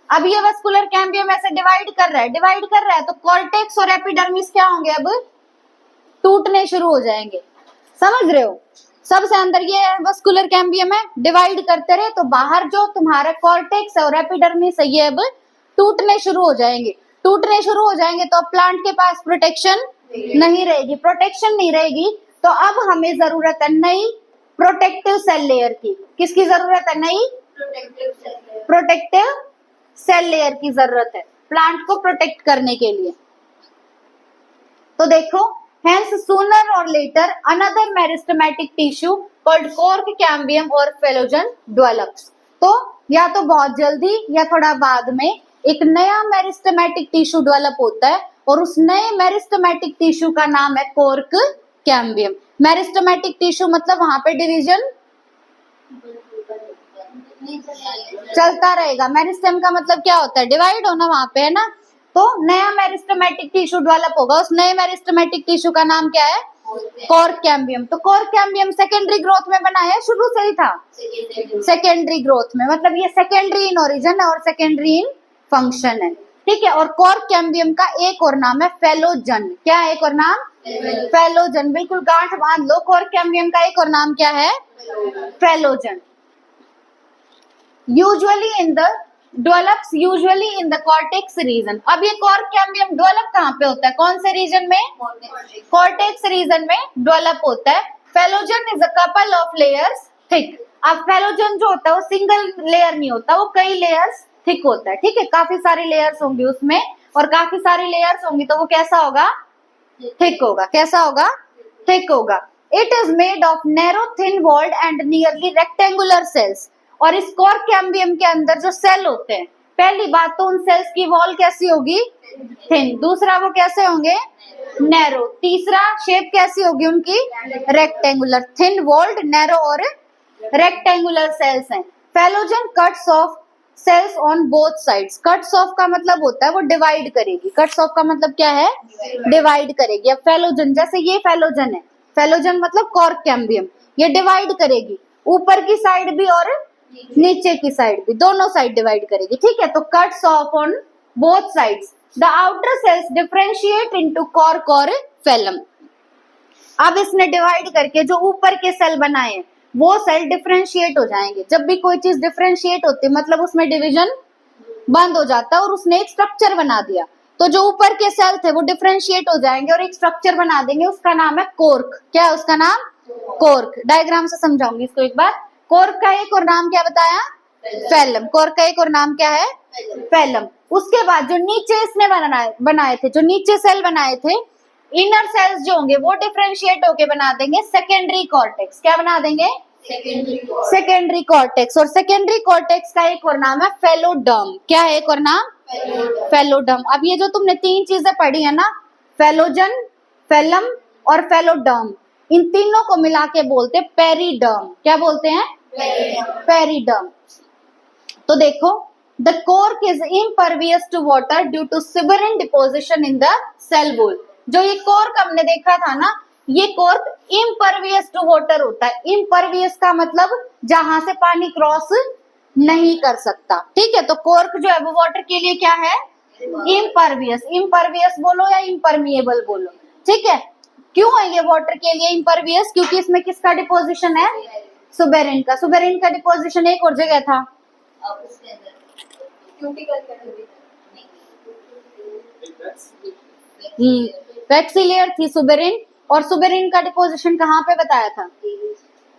अब ये वस्कुलर कैम्बियम ऐसे डिवाइड कर रहा है, डिवाइड कर रहा है, तो कॉर्टेक्स और एपिडर्मिस क्या होंगे? अब टूटने शुरू हो जाएंगे। समझ रहे हो? सबसे अंदर ये वस्कुलर कैम्बियम है, डिवाइड करते रहे तो बाहर जो तुम्हारा कॉर्टेक्स है और एपिडर्मिस है ये अब टूटने शुरू हो जाएंगे। टूटने शुरू हो जाएंगे तो अब प्लांट के पास प्रोटेक्शन नहीं रहेगी। प्रोटेक्शन नहीं रहेगी तो अब हमें जरूरत है नई प्रोटेक्टिव सेल लेयर की। किसकी जरूरत है? नई प्रोटेक्टिव सेल लेयर की जरूरत है प्लांट को प्रोटेक्ट करने के लिए। तो देखो, hence sooner or later another meristematic tissue called cork cambium or phloem develops। तो या तो बहुत जल्दी या थोड़ा बाद में एक नया मेरिस्टेमेटिक टिश्यू डेवलप होता है, और उस नए मेरिस्टेमेटिक टिश्यू का नाम है कॉर्क कैम्बियम। मेरिस्टेमेटिक टिश्यू मतलब वहां पे डिवीजन चलता रहेगा। मेरिस्टेम का मतलब क्या होता है? डिवाइड होना वहां पे, है ना। तो नया मेरिस्टेमेटिक टिश्यू डेवलप होगा, उस नए मेरिस्टेमेटिक टिश्यू का नाम क्या है? Cork cambium. तो कॉर्क कैम्बियम सेकेंडरी ग्रोथ में बना है, शुरू से ही था सेकेंडरी ग्रोथ में, मतलब ये सेकेंडरी इन ओरिजिन और सेकेंडरी इन फंक्शन है, ठीक है। और कॉर्क कैम्बियम का एक और नाम है फेलोजन। क्या है एक और नाम? फेलोजन। बिल्कुल गांठ बांध लो, कॉर्क कैम्बियम का एक और नाम क्या है? Phellogen. Usually in the develops usually in the cortex region. अब ये कॉर्क कैम्बियम डेवलप कहाँ पे होता है? कौन से रीजन में? कॉर्टेक्स रीजन में डेवलप होता है। Phellogen is a couple of layers thick. अब फेलोजन जो होता है वो सिंगल लेयर नहीं होता, वो कई लेयर्स थिक होता है, ठीक है। काफी सारी लेयर्स होंगी उसमें, और काफी सारी लेयर्स होंगी तो वो कैसा होगा? थिक होगा। कैसा होगा? थिक होगा। It is made of narrow thin walled and nearly rectangular cells. और इस कॉर्क कैम्बियम के अंदर जो सेल होते हैं, पहली बात तो उन सेल्स की वॉल कैसी होगी? थिन। दूसरा वो कैसे होंगे? नैरो। तीसरा शेप कैसी होगी उनकी? रेक्टेंगुलर। थिन वॉल्ड, नैरो और रेक्टेंगुलर सेल्स हैं। Phellogen cuts off cells on both sides. Cuts off का मतलब होता है वो डिवाइड करेगी। कट्स ऑफ का मतलब क्या है? डिवाइड करेगी। अब फेलोजन, जैसे ये फेलोजन है, फेलोजन मतलब कॉर्क कैम्बियम, ये डिवाइड करेगी ऊपर की साइड भी और नीचे की साइड भी, दोनों साइड डिवाइड करेगी, ठीक है। तो cuts off on both sides. The outer cells differentiate into cork और फेलम। अब इसने डिवाइड करके जो ऊपर के सेल बनाए हैं वो सेल डिफरेंशिएट हो जाएंगे। जब भी कोई चीज डिफरेंशिएट होती है मतलब उसमें डिवीजन बंद हो जाता है, और उसने एक स्ट्रक्चर बना दिया, तो जो ऊपर के सेल थे वो डिफरेंशिएट हो जाएंगे और एक स्ट्रक्चर बना देंगे, उसका नाम है कोर्क। क्या है उसका नाम? कोर्क। डायग्राम से समझाऊंगी इसको एक बार। कोर्क का एक और नाम क्या बताया? फेलम। कोर्क का एक और नाम क्या है? फेलम। उसके बाद जो नीचे इसने बनाए थे, जो नीचे सेल बनाए थे, इनर सेल्स जो होंगे वो डिफरेंशिएट होके बना देंगे सेकेंडरी कॉर्टेक्स। क्या बना देंगे? Secondary cortex. और सेकेंडरी कॉर्टेक्स का एक और नाम है फेलोडर्म। क्या है एक और नाम? फेलोडर्म। अब ये जो तुमने तीन चीजें पढ़ी है ना, फेलोजन, फेलम और फेलोडर्म, इन तीनों को मिला के बोलते हैं पेरिडर्म। क्या बोलते हैं? पेरिडर्म। तो देखो, the cork is impervious to water due to suberin deposition in the cell wall. जो ये कोर्क हमने देखा था ना, ये कोर्क इम्परवियस टू वाटर होता है। इम्परवियस का मतलब जहां से पानी क्रॉस नहीं कर सकता, ठीक है। तो कोर्क जो है वो वाटर के लिए क्या है? इम्परवियस। इम्परवियस बोलो या इम्परमिएबल बोलो, ठीक है। क्यों है ये वाटर के लिए इम्परवियस? क्योंकि इसमें किसका डिपोजिशन है? सुबेरिन का। सुबेरिन का डिपोजिशन एक और जगह था, वैक्सीलेयर थी सुबेरिन, और सुबेरिन का डिपोजिशन कहाँ पे बताया था?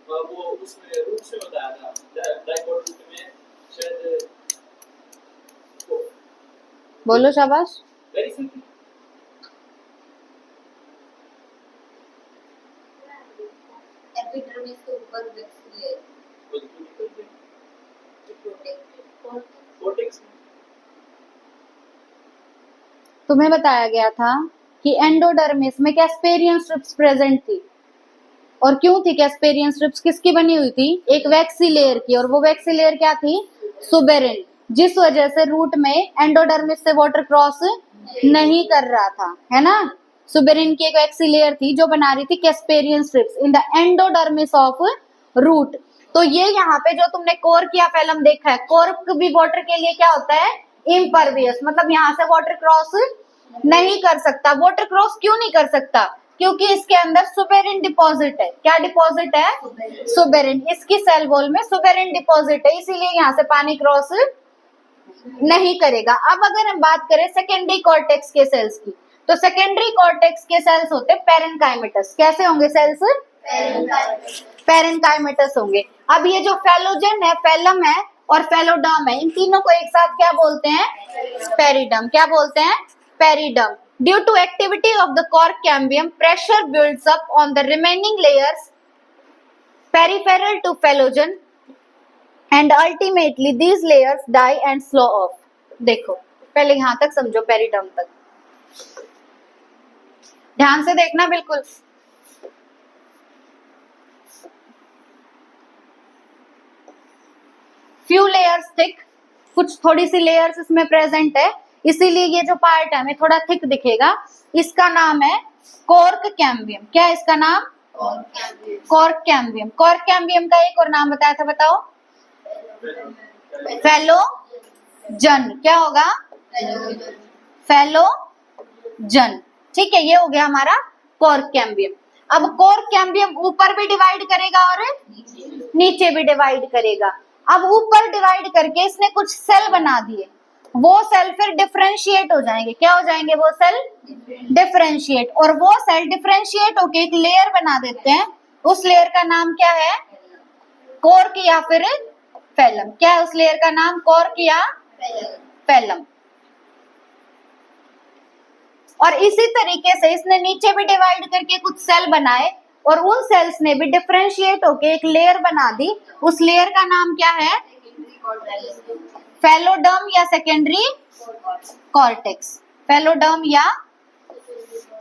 वो उसमें रूट से बताया था, डाइकोट रूट में शायद। बोलो शाबाश। Very simple. एपिडर्मिस के ऊपर वैक्सीलेयर कॉर्टेक्स। तुम्हें बताया गया था कि एंडोडर्मिस में कैस्पेरियन स्ट्रिप्स प्रेजेंट थी। और क्यों थी कैस्पेरियन स्ट्रिप्स? किसकी बनी हुई थी? एक वैक्सीलेयर की। और वो वैक्सीलेयर क्या थी? सुबेरिन। जिस वजह से रूट में एंडोडर्मिस से वाटर क्रॉस नहीं कर रहा था, है ना। सुबेरिन की एक वैक्सीलेयर थी जो बना रही थी casparian strips in the endodermis of root. तो ये यहाँ पे जो तुमने कोर्क या फेलम देखा है, कोर्क भी वाटर के लिए क्या होता है? इम्परवियस। मतलब यहाँ से वाटर क्रॉस नहीं कर सकता। वाटर क्रॉस क्यों नहीं कर सकता? क्योंकि इसके अंदर सुबेरिन डिपॉजिट है। क्या डिपॉजिट है? सुबेरिन। इसकी सेल वॉल में सुबेरिन डिपॉजिट है, इसीलिए यहाँ से पानी क्रॉस नहीं करेगा। अब अगर हम बात करें सेकेंडरी कॉर्टेक्स के सेल्स की, तो सेकेंडरी कॉर्टेक्स के सेल्स होते हैं पेरेन्काइमेटस। कैसे होंगे सेल्स? पेरेन्काइमेटस होंगे। अब ये जो फेलोजन है, फेलम है और फेलोडर्म है, इन तीनों को एक साथ क्या बोलते हैं? पेरिडर्म। क्या बोलते हैं? Periderm. Due to activity of the cork cambium, pressure builds up on the remaining layers peripheral to phelogen, and ultimately these layers die and slow off. देखो, पहले यहां तक समझो, पेरिडर्म तक ध्यान से देखना बिल्कुल। Few लेयर्स थिक, कुछ थोड़ी सी लेयर्स इसमें प्रेजेंट है, इसीलिए ये जो पार्ट है हमें थोड़ा थिक दिखेगा। इसका नाम है कॉर्क कैम्बियम। क्या है इसका नाम? Cork cambium. कॉर्क कैम्बियम का एक और नाम बताया था, बताओ। फेलोजन। क्या होगा? फेलोजन। ठीक है, ये हो गया हमारा कॉर्क कैम्बियम। अब कॉर्क कैम्बियम ऊपर भी डिवाइड करेगा और नीचे भी डिवाइड करेगा। अब ऊपर डिवाइड करके इसने कुछ सेल बना दिए, वो सेल फिर डिफरेंशिएट हो जाएंगे। क्या हो जाएंगे? वो सेल डिफरेंशिएट, और वो सेल डिफरेंशिएट होके एक लेयर बना देते हैं। उस लेयर का नाम क्या है? कॉर्क या फिर फेलम। क्या है उस लेयर का नाम? कॉर्क या फेलम। और इसी तरीके से इसने नीचे भी डिवाइड करके कुछ सेल बनाए, और उन सेल्स ने भी डिफरेंशिएट होके एक लेयर बना दी। उस लेयर का नाम क्या है? फेलोडर्म या सेकेंडरी कॉर्टेक्स। फेलोडर्म या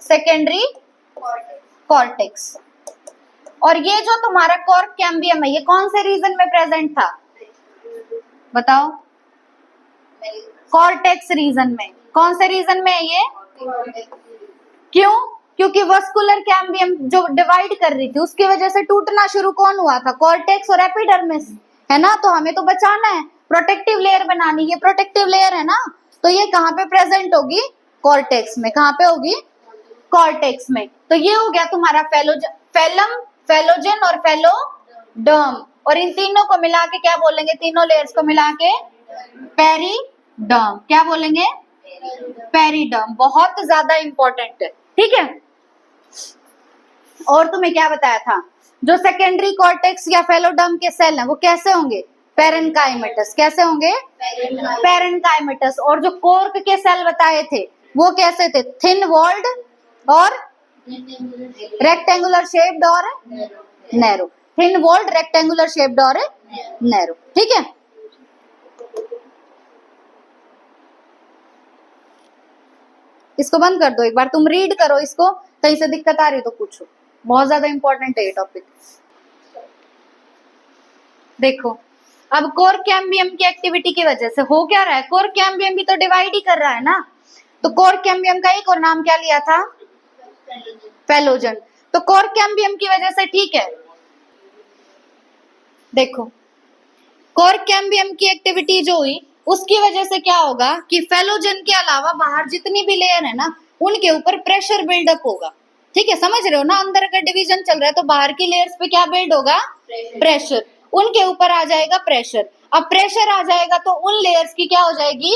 सेकेंडरी कॉर्टेक्स। और ये जो तुम्हारा कॉर्क कैम्बियम है, ये कौन से रीजन में प्रेजेंट था? बताओ। कॉर्टेक्स रीजन में। कौन से रीजन में है ये? क्यों? क्योंकि वस्कुलर कैम्बियम जो डिवाइड कर रही थी उसकी वजह से टूटना शुरू कौन हुआ था? कॉर्टेक्स और एपिडर्मिस, है ना। तो हमें तो बचाना है, प्रोटेक्टिव लेयर बनानी। ये प्रोटेक्टिव लेयर है ना, तो ये कहाँ पे प्रेजेंट होगी? कॉर्टेक्स में। कहाँ पे होगी? कॉर्टेक्स में। तो ये हो गया तुम्हारा फेलम, फेलोजन और फेलोडर्म। और इन तीनों को मिला के क्या बोलेंगे? तीनों लेयर्स को मिला के पेरिडर्म। क्या बोलेंगे? पेरिडर्म। बहुत ज्यादा इंपॉर्टेंट है, ठीक है। और तुम्हें क्या बताया था? जो सेकेंडरी कॉर्टेक्स या फेलोडर्म के सेल हैं वो कैसे होंगे? पेरेन्काइमेटस। कैसे होंगे? पेरेन्काइमेटस। और जो कॉर्क के सेल बताए थे वो कैसे थे? थिन वॉल्ड और रेक्टेंगुलर शेप्ड और narrow. Thin walled, rectangular shaped और नैरो, ठीक है। इसको बंद कर दो एक बार, तुम रीड करो इसको, कहीं से दिक्कत आ रही तो पूछो। बहुत ज्यादा इंपॉर्टेंट है ये टॉपिक। देखो, अब कॉर्क कैम्बियम की एक्टिविटी की वजह से हो क्या रहा है? कॉर्क कैम्बियम भी तो डिवाइड ही कर रहा है ना। तो कॉर्क कैम्बियम का एक और नाम क्या लिया था? फेलोजन। तो कॉर्क कैम्बियम की वजह से, ठीक है, देखो कॉर्क कैम्बियम की एक्टिविटी जो हुई उसकी वजह से क्या होगा कि फेलोजन के अलावा बाहर जितनी भी लेयर है ना उनके ऊपर प्रेशर बिल्डअप होगा। ठीक है, समझ रहे हो ना। अंदर अगर डिवीजन चल रहा है तो बाहर की लेयर्स पे क्या बिल्ड होगा? प्रेशर। उनके ऊपर आ जाएगा प्रेशर। अब प्रेशर आ जाएगा तो उन लेयर्स की क्या हो जाएगी?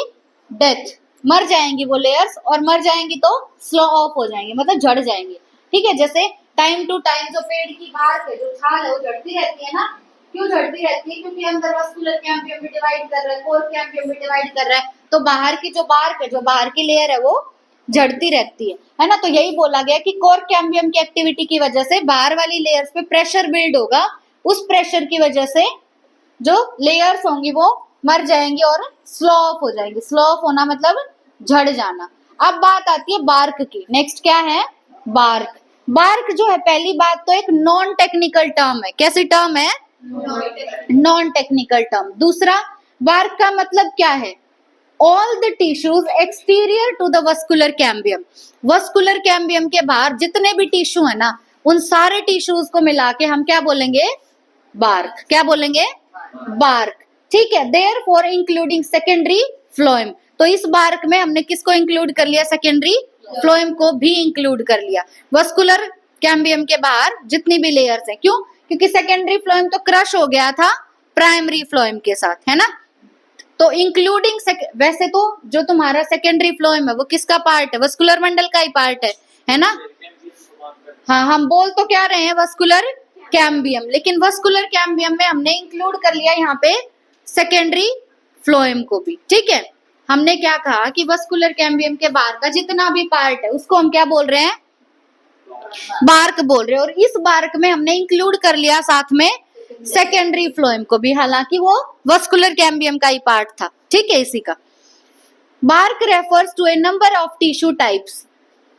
डेथ। मर जाएंगी वो लेयर्स, और मर जाएंगी तो स्लो ऑफ हो जाएंगे, मतलब झड़ जाएंगे। ठीक है, जैसे टाइम टू टाइम जो पेड़ की बाहर से जो छाल है वो झड़ती रहती है ना। क्यों झड़ती रहती है? क्योंकि अंदर वस्कुलर कैम्बियम भी डिवाइड कर रहा है, कोर कैम्बियम भी डिवाइड कर रहा है, तो बाहर की जो बार्क है, जो बाहर की लेयर है वो झड़ती रहती है ना। तो यही बोला गया कि कोर कैम्बियम की एक्टिविटी की वजह से बाहर वाली लेयर्स पे प्रेशर बिल्ड होगा। उस प्रेशर की वजह से जो लेयर्स होंगी वो मर जाएंगी और स्लो ऑफ हो जाएंगी। स्लो ऑफ होना मतलब झड़ जाना। अब बात आती है बार्क की। नेक्स्ट क्या है? बार्क। बार्क जो है, पहली बात तो एक नॉन टेक्निकल टर्म है। कैसी टर्म है? Non technical term. दूसरा, बार्क का मतलब क्या है? All the tissues exterior to the vascular cambium. Vascular cambium के बाहर जितने भी टिश्यू है ना, उन सारे टिश्यूज को मिला के हम क्या बोलेंगे? बार्क। क्या बोलेंगे? बार्क। ठीक है, देयरफॉर इंक्लूडिंग सेकेंडरी फ्लोएम। तो इस बार्क में हमने किसको इंक्लूड कर लिया? सेकेंडरी फ्लोएम को भी इंक्लूड कर लिया। वस्कुलर कैम्बियम के बाहर जितनी भी लेयर्स हैं। क्यों? क्योंकि सेकेंडरी फ्लोएम तो क्रश हो गया था प्राइमरी फ्लोएम के साथ, है ना। तो इंक्लूडिंग वैसे तो जो तुम्हारा सेकेंडरी फ्लोएम है वो किसका पार्ट है? वस्कुलर मंडल का ही पार्ट है ना। हाँ, हम बोल तो क्या रहे हैं? Vascular cambium. लेकिन वस्कुलर कैम्बियम में हमने इंक्लूड कर लिया यहाँ पे सेकेंडरी फ्लोएम को भी। ठीक है, हमने क्या कहा कि वस्कुलर कैम्बियम के बाहर का जितना भी पार्ट है उसको हम क्या बोल रहे हैं? बार्क बोल रहे हैं। और इस बार्क में हमने इंक्लूड कर लिया साथ में सेकेंडरी फ्लोएम को भी, हालांकि वो वस्कुलर कैम्बियम का ही पार्ट था। ठीक है, इसी का bark refers to a number of tissue types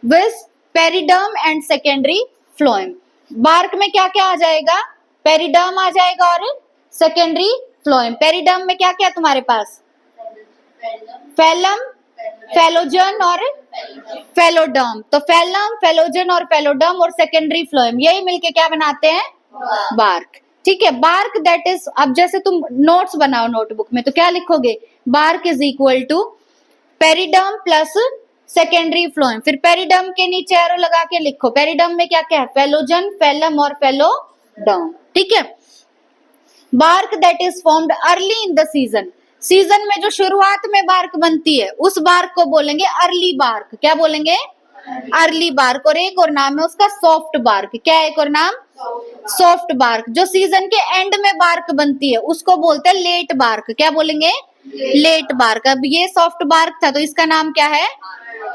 with periderm and secondary phloem. Bark में क्या क्या आ जाएगा? पेरिडर्म आ जाएगा और सेकेंडरी फ्लोएम। पेरिडर्म में क्या क्या है तुम्हारे पास? फैलम, फेलोजन और फेलोडर्म। तो फैलम, फेलोजन और फेलोडर्म और सेकेंडरी फ्लोएम, यही मिलके क्या बनाते हैं? बार्क। ठीक है, बार्क दैट इज, अब जैसे तुम नोट्स बनाओ नोटबुक में तो क्या लिखोगे? Bark is equal to periderm plus secondary phloem. फिर पेरिडर्म के नीचे एरो लगा के लिखो, पेरिडर्म में क्या क्या है? फेलोजन, फैलम और फेलोडर्म। ठीक है, bark that is formed early in the season, season में जो शुरुआत में बार्क बनती है उस बार्क को बोलेंगे अर्ली बार्क। क्या बोलेंगे? Early bark. और एक और नाम है उसका सॉफ्ट बार्क। क्या है एक और नाम? Soft bark. जो सीजन के एंड में बार्क बनती है उसको बोलते हैं लेट बार्क। क्या बोलेंगे? Late bark. अब ये सॉफ्ट बार्क था तो इसका नाम क्या है?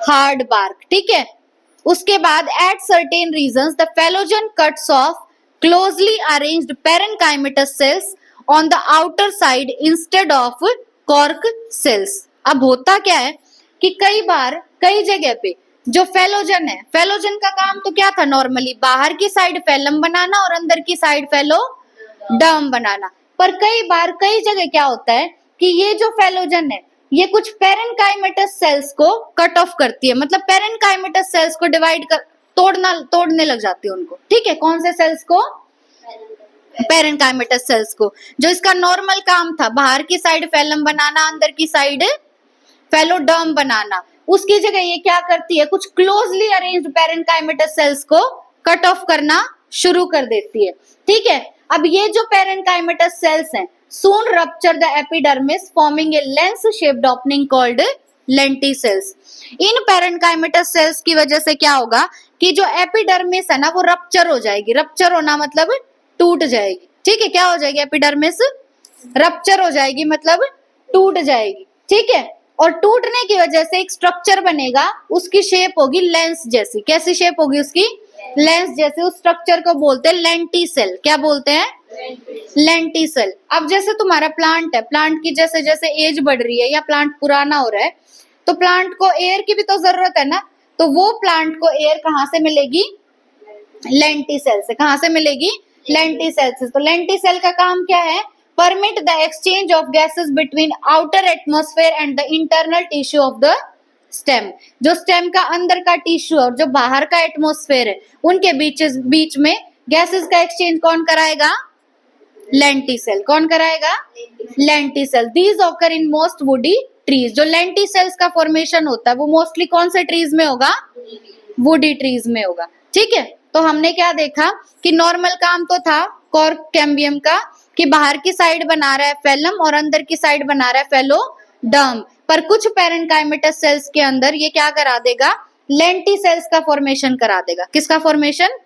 Hard bark. ठीक है, उसके बाद at certain regions the phellogen cuts off closely arranged parenchymatous cells on the outer side instead of cork cells। अब होता क्या है कि कई बार कई जगह पे जो फेलोजन है, फेलोजन का काम तो क्या था नॉर्मली? बाहर की साइड फेलम बनाना और अंदर की साइड फेलोडर्म बनाना। पर कई बार कई जगह क्या होता है कि ये जो फेलोजन है ये कुछ पेरेंकाइमेटस सेल्स को कट ऑफ करती है, मतलब पेरेंकाइमेटस सेल्स को डिवाइड कर तोड़ने लग जाती है उनको। ठीक है, कौन से सेल्स को? पेरेंकाइमेटस सेल्स को। जो इसका नॉर्मल काम था बाहर की साइड फेलम बनाना, अंदर की साइड फेलोडर्म बनाना, उसकी जगह ये क्या करती है? कुछ क्लोजली अरेंज्ड पेरेंकाइमेटस सेल्स को कट ऑफ करना शुरू कर देती है। ठीक है, अब ये जो पेरेंकाइमेटस सेल्स हैं soon rupture the epidermis forming a lens shaped opening called lenticels। In parenchymatous sales की वजह से क्या होगा कि जो एपिडर्मिस है ना वो रप्चर हो जाएगी। रप्चर होना मतलब टूट जाएगी। ठीक है, क्या हो जाएगी? एपिडर्मिस रप्चर हो जाएगी मतलब टूट जाएगी। ठीक है, और टूटने की वजह से एक स्ट्रक्चर बनेगा, उसकी शेप होगी लेंस जैसी। कैसी शेप होगी उसकी? लेंस जैसी। उस स्ट्रक्चर को बोलते हैं लेंटिसेल। क्या बोलते हैं? लेंटिसेल। अब जैसे तुम्हारा प्लांट है, प्लांट की जैसे जैसे एज बढ़ रही है या प्लांट पुराना हो रहा है तो प्लांट को एयर की भी तो जरूरत है ना, तो वो प्लांट को एयर कहाँ से मिलेगी? लेंटिसेल से। कहाँ से मिलेगी? लेंटिसेल से। तो लेंटिसेल का काम क्या है? Permit the exchange of gases between outer atmosphere and the internal tissue of the stem. जो स्टेम का अंदर का टिश्यू और जो बाहर का एटमॉस्फेयर है उनके बीच में गैसेस का एक्सचेंज कौन कराएगा? लेंटिसेल। कौन कराएगा? Lenticel. These occur in most woody trees. जो लेंटिसेल्स का फॉर्मेशन होता है वो मोस्टली कौन से ट्रीज में होगा? वुडी ट्रीज में होगा। ठीक है, तो हमने क्या देखा कि नॉर्मल काम तो था कॉर्क कैम्बियम का कि बाहर की साइड बना रहा है फेलम और अंदर की साइड बना रहा है फेलोडर्म, पर कुछ पेरेंकाइमेटस सेल्स के अंदर ये क्या करा देगा? लेंटिसेल्स का फॉर्मेशन करा देगा। किसका फॉर्मेशन?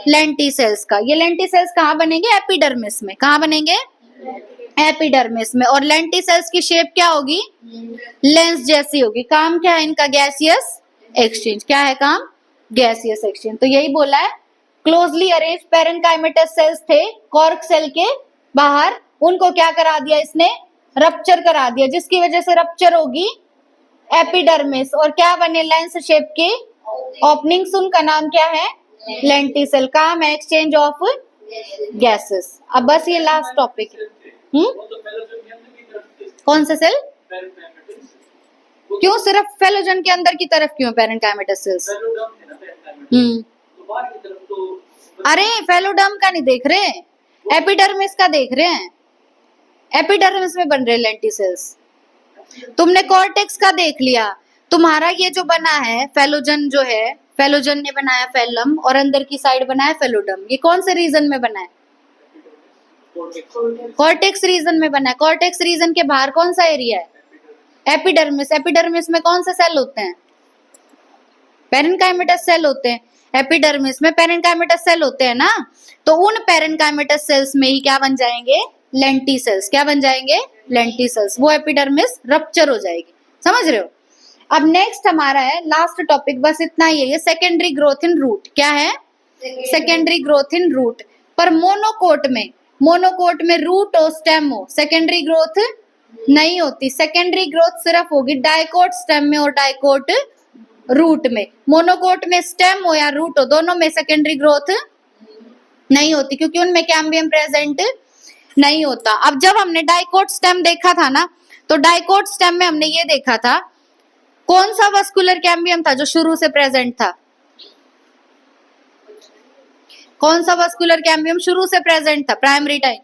लेंटिसेल्स का। ये लेंटिसेल्स कहाँ बनेंगे? एपिडर्मिस में। कहाँ बनेंगे? एपिडर्मिस में। और लेंटिसेल्स की शेप क्या होगी? लेंस जैसी होगी। काम क्या है इनका? Gaseous exchange. क्या है काम? Gaseous exchange. तो यही बोला है, क्लोजली अरेंज पेरेंकाइमेटस सेल्स थे कॉर्क सेल के बाहर, उनको क्या करा दिया इसने? रप्चर करा दिया, जिसकी वजह से रप्चर होगी एपिडर्मिस और क्या बने? लेंस शेप के ओपनिंग्स। उनका नाम क्या है? लेंटिसेल। काम है एक्सचेंज ऑफ गैसेस। अब बस ये लास्ट टॉपिक है। वो तो फेलोजन के अंदर की तरफ थे, कौन सा सेल? पेरेंकाइमेटस। क्यों सिर्फ फेलोजन के अंदर की तरफ क्यों पेरेंकाइमेटस सेल्स? फेलोडर्म है ना पेरेंकाइमेटस, तो बाहर की तरफ तो अरे फेलोडर्म का नहीं देख रहे, एपिडर्मिस का देख रहे हैं। एपिडर्मिस में बन रहे लेंटिसेल्स। तुमने कॉर्टेक्स का देख लिया। तुम्हारा ये जो बना है फेलोजन, जो है फेलोजन ने बनाया फेलम और अंदर की साइड बनाया फेलोडर्म। ये कौन से रीजन में बना है? कॉर्टेक्स रीजन में बना है। कॉर्टेक्स रीजन के बाहर कौन सा एरिया है? एपिडर्मिस। एपिडर्मिस में कौन से सेल होते हैं? पेरेंकाइमेटस सेल होते हैं। एपिडर्मिस में पेरेंकाइमेटस सेल होते हैं ना, तो उन पेरेंकाइमेटस सेल्स में ही क्या बन जाएंगे? लेंटिसेल्स। क्या बन जाएंगे? लेंटिसेल्स। वो एपिडर्मिस रप्चर हो जाएगी। समझ रहे हो? अब नेक्स्ट हमारा है लास्ट टॉपिक, बस इतना ही है, ये सेकेंडरी ग्रोथ इन रूट। क्या है? Secondary growth in root. पर मोनोकोट में रूट और स्टेम हो, सेकेंडरी ग्रोथ नहीं होती। सेकेंडरी ग्रोथ सिर्फ होगी डाइकोट स्टेम में और डाइकोट रूट में। मोनोकोट में स्टेम हो या रूट हो, दोनों में सेकेंडरी ग्रोथ नहीं होती क्योंकि उनमें कैम्बियम प्रेजेंट नहीं होता। अब जब हमने डाइकोट स्टेम देखा था ना, तो डाइकोट स्टेम में हमने ये देखा था कौन सा वस्कुलर कैम्बियम था जो शुरू से प्रेजेंट था, कौन सा वस्कुलर कैम्बियम शुरू से प्रेजेंट था प्राइमरी टाइम,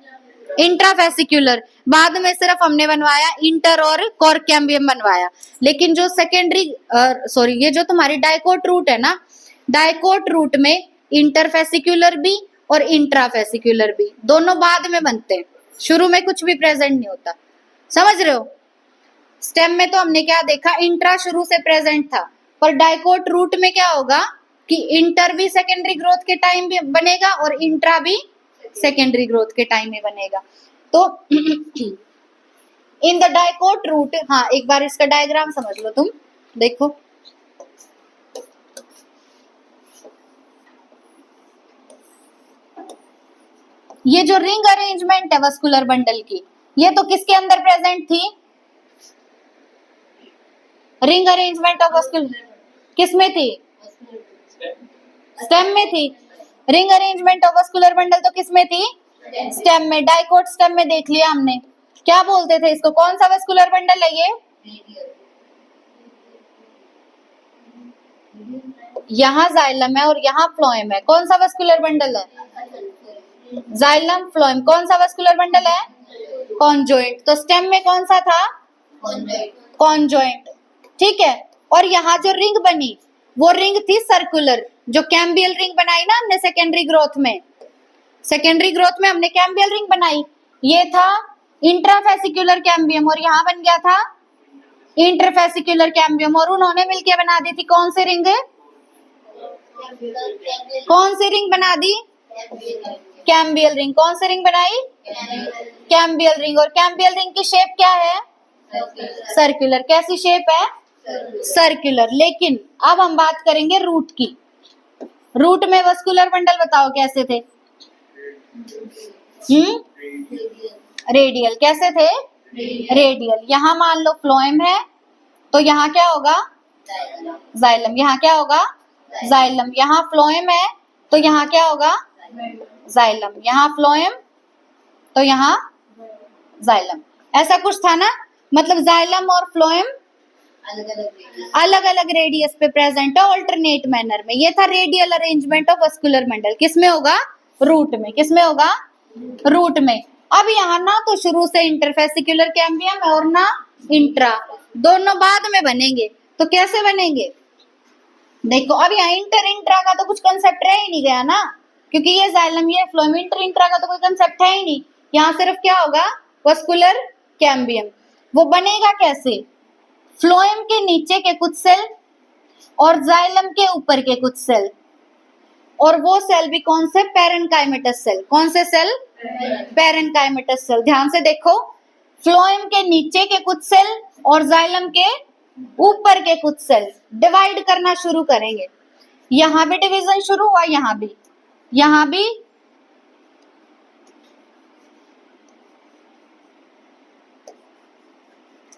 इंट्राफेसिकुलर। बाद में सिर्फ हमने बनवाया इंटर और कॉर्क कैम्बियम बनवाया। लेकिन जो सेकेंडरी सॉरी ये जो तुम्हारी डाइकोट रूट है ना, डाइकोट रूट में इंटरफेसिकुलर भी और इंट्राफेसिकुलर भी दोनों बाद में बनते हैं, शुरू में कुछ भी प्रेजेंट नहीं होता। समझ रहे हो? स्टेम में तो हमने क्या देखा, इंट्रा शुरू से प्रेजेंट था, पर डाइकोट रूट में क्या होगा कि इंटर भी सेकेंडरी ग्रोथ के टाइम में बनेगा और इंट्रा भी सेकेंडरी ग्रोथ के टाइम में बनेगा। तो इन द डाइकोट रूट, हाँ एक बार इसका डायग्राम समझ लो तुम, देखो ये जो रिंग अरेंजमेंट है वस्कुलर बंडल की, ये तो किसके अंदर प्रेजेंट थी, रिंग अरेंजमेंट ऑफ वस्कुलर किस में थी, स्टेम में थी। Ring arrangement of vascular bundle तो किस में थी, स्टेम में। डाइकोट स्टेम में देख लिया हमने, क्या बोलते थे इसको, कौन सा वस्कुलर बंडल है ये, यहाँ जाइलम है और यहाँ फ्लोएम है। कौन सा वस्कुलर बंडल है, जाइलम फ्लोएम। कौन सा वस्कुलर बंडल है, कॉन्जॉइंट। तो स्टेम में कौन सा था, कॉन्जॉइंट, ठीक है। और यहाँ जो रिंग बनी वो रिंग थी सर्कुलर, जो कैम्बियल रिंग बनाई ना हमने सेकेंडरी ग्रोथ में, सेकेंडरी ग्रोथ में हमने कैम्बियल रिंग बनाई, ये था इंट्राफेसिकुलर कैम्बियम और यहाँ बन गया था इंटरफेसिकुलर कैम्बियम, और उन्होंने मिलके बना दी थी कौन सी रिंग, कौन सी रिंग बना दी, कैम्बियल रिंग। कौन सी रिंग बनाई, कैम्बियल रिंग। और कैम्बियल रिंग की शेप क्या है, सर्कुलर। कैसी शेप है, सर्कुलर। लेकिन अब हम बात करेंगे रूट की। रूट में वस्कुलर बंडल बताओ कैसे थे, रेडियल। कैसे थे, रेडियल। यहाँ मान लो फ्लोएम है तो यहाँ क्या होगा, जाइलम। यहाँ क्या होगा, जाइलम। यहाँ फ्लोएम है तो यहाँ क्या होगा, जाइलम। यहाँ फ्लोएम तो यहाँ जाइलम। ऐसा कुछ था ना, मतलब जाइलम और फ्लोएम अलग अलग रेडियस पे प्रेजेंट है ऑल्टरनेट मैनर में। ये था radial arrangement of vascular bundle. किसमें होगा, रूट में। किसमें होगा, रूट में। अब यहाँ ना तो शुरू से इंटरफेसिकुलर कैम्बियम है और ना इंट्रा, दोनों बाद में बनेंगे। तो कैसे बनेंगे, देखो अब यहाँ इंटर इंट्रा का तो कुछ कंसेप्ट रह ही नहीं गया ना, क्योंकि ये जाइलम ये फ्लोएम, इंटर इंट्रा का तो कोई कंसेप्ट है ही नहीं। यहाँ सिर्फ क्या होगा, वस्कुलर कैम्बियम। वो बनेगा कैसे, फ्लोएम के नीचे के कुछ सेल और जाइलम के ऊपर के कुछ सेल, और वो सेल भी कौन से, पैरेनकाइमेटस सेल। कौन से सेल, पैरेनकाइमेटस सेल। ध्यान से देखो, फ्लोएम के नीचे के कुछ सेल और जाइलम के ऊपर के कुछ सेल डिवाइड करना शुरू करेंगे। यहाँ भी डिवीजन शुरू हुआ, यहाँ भी, यहाँ भी।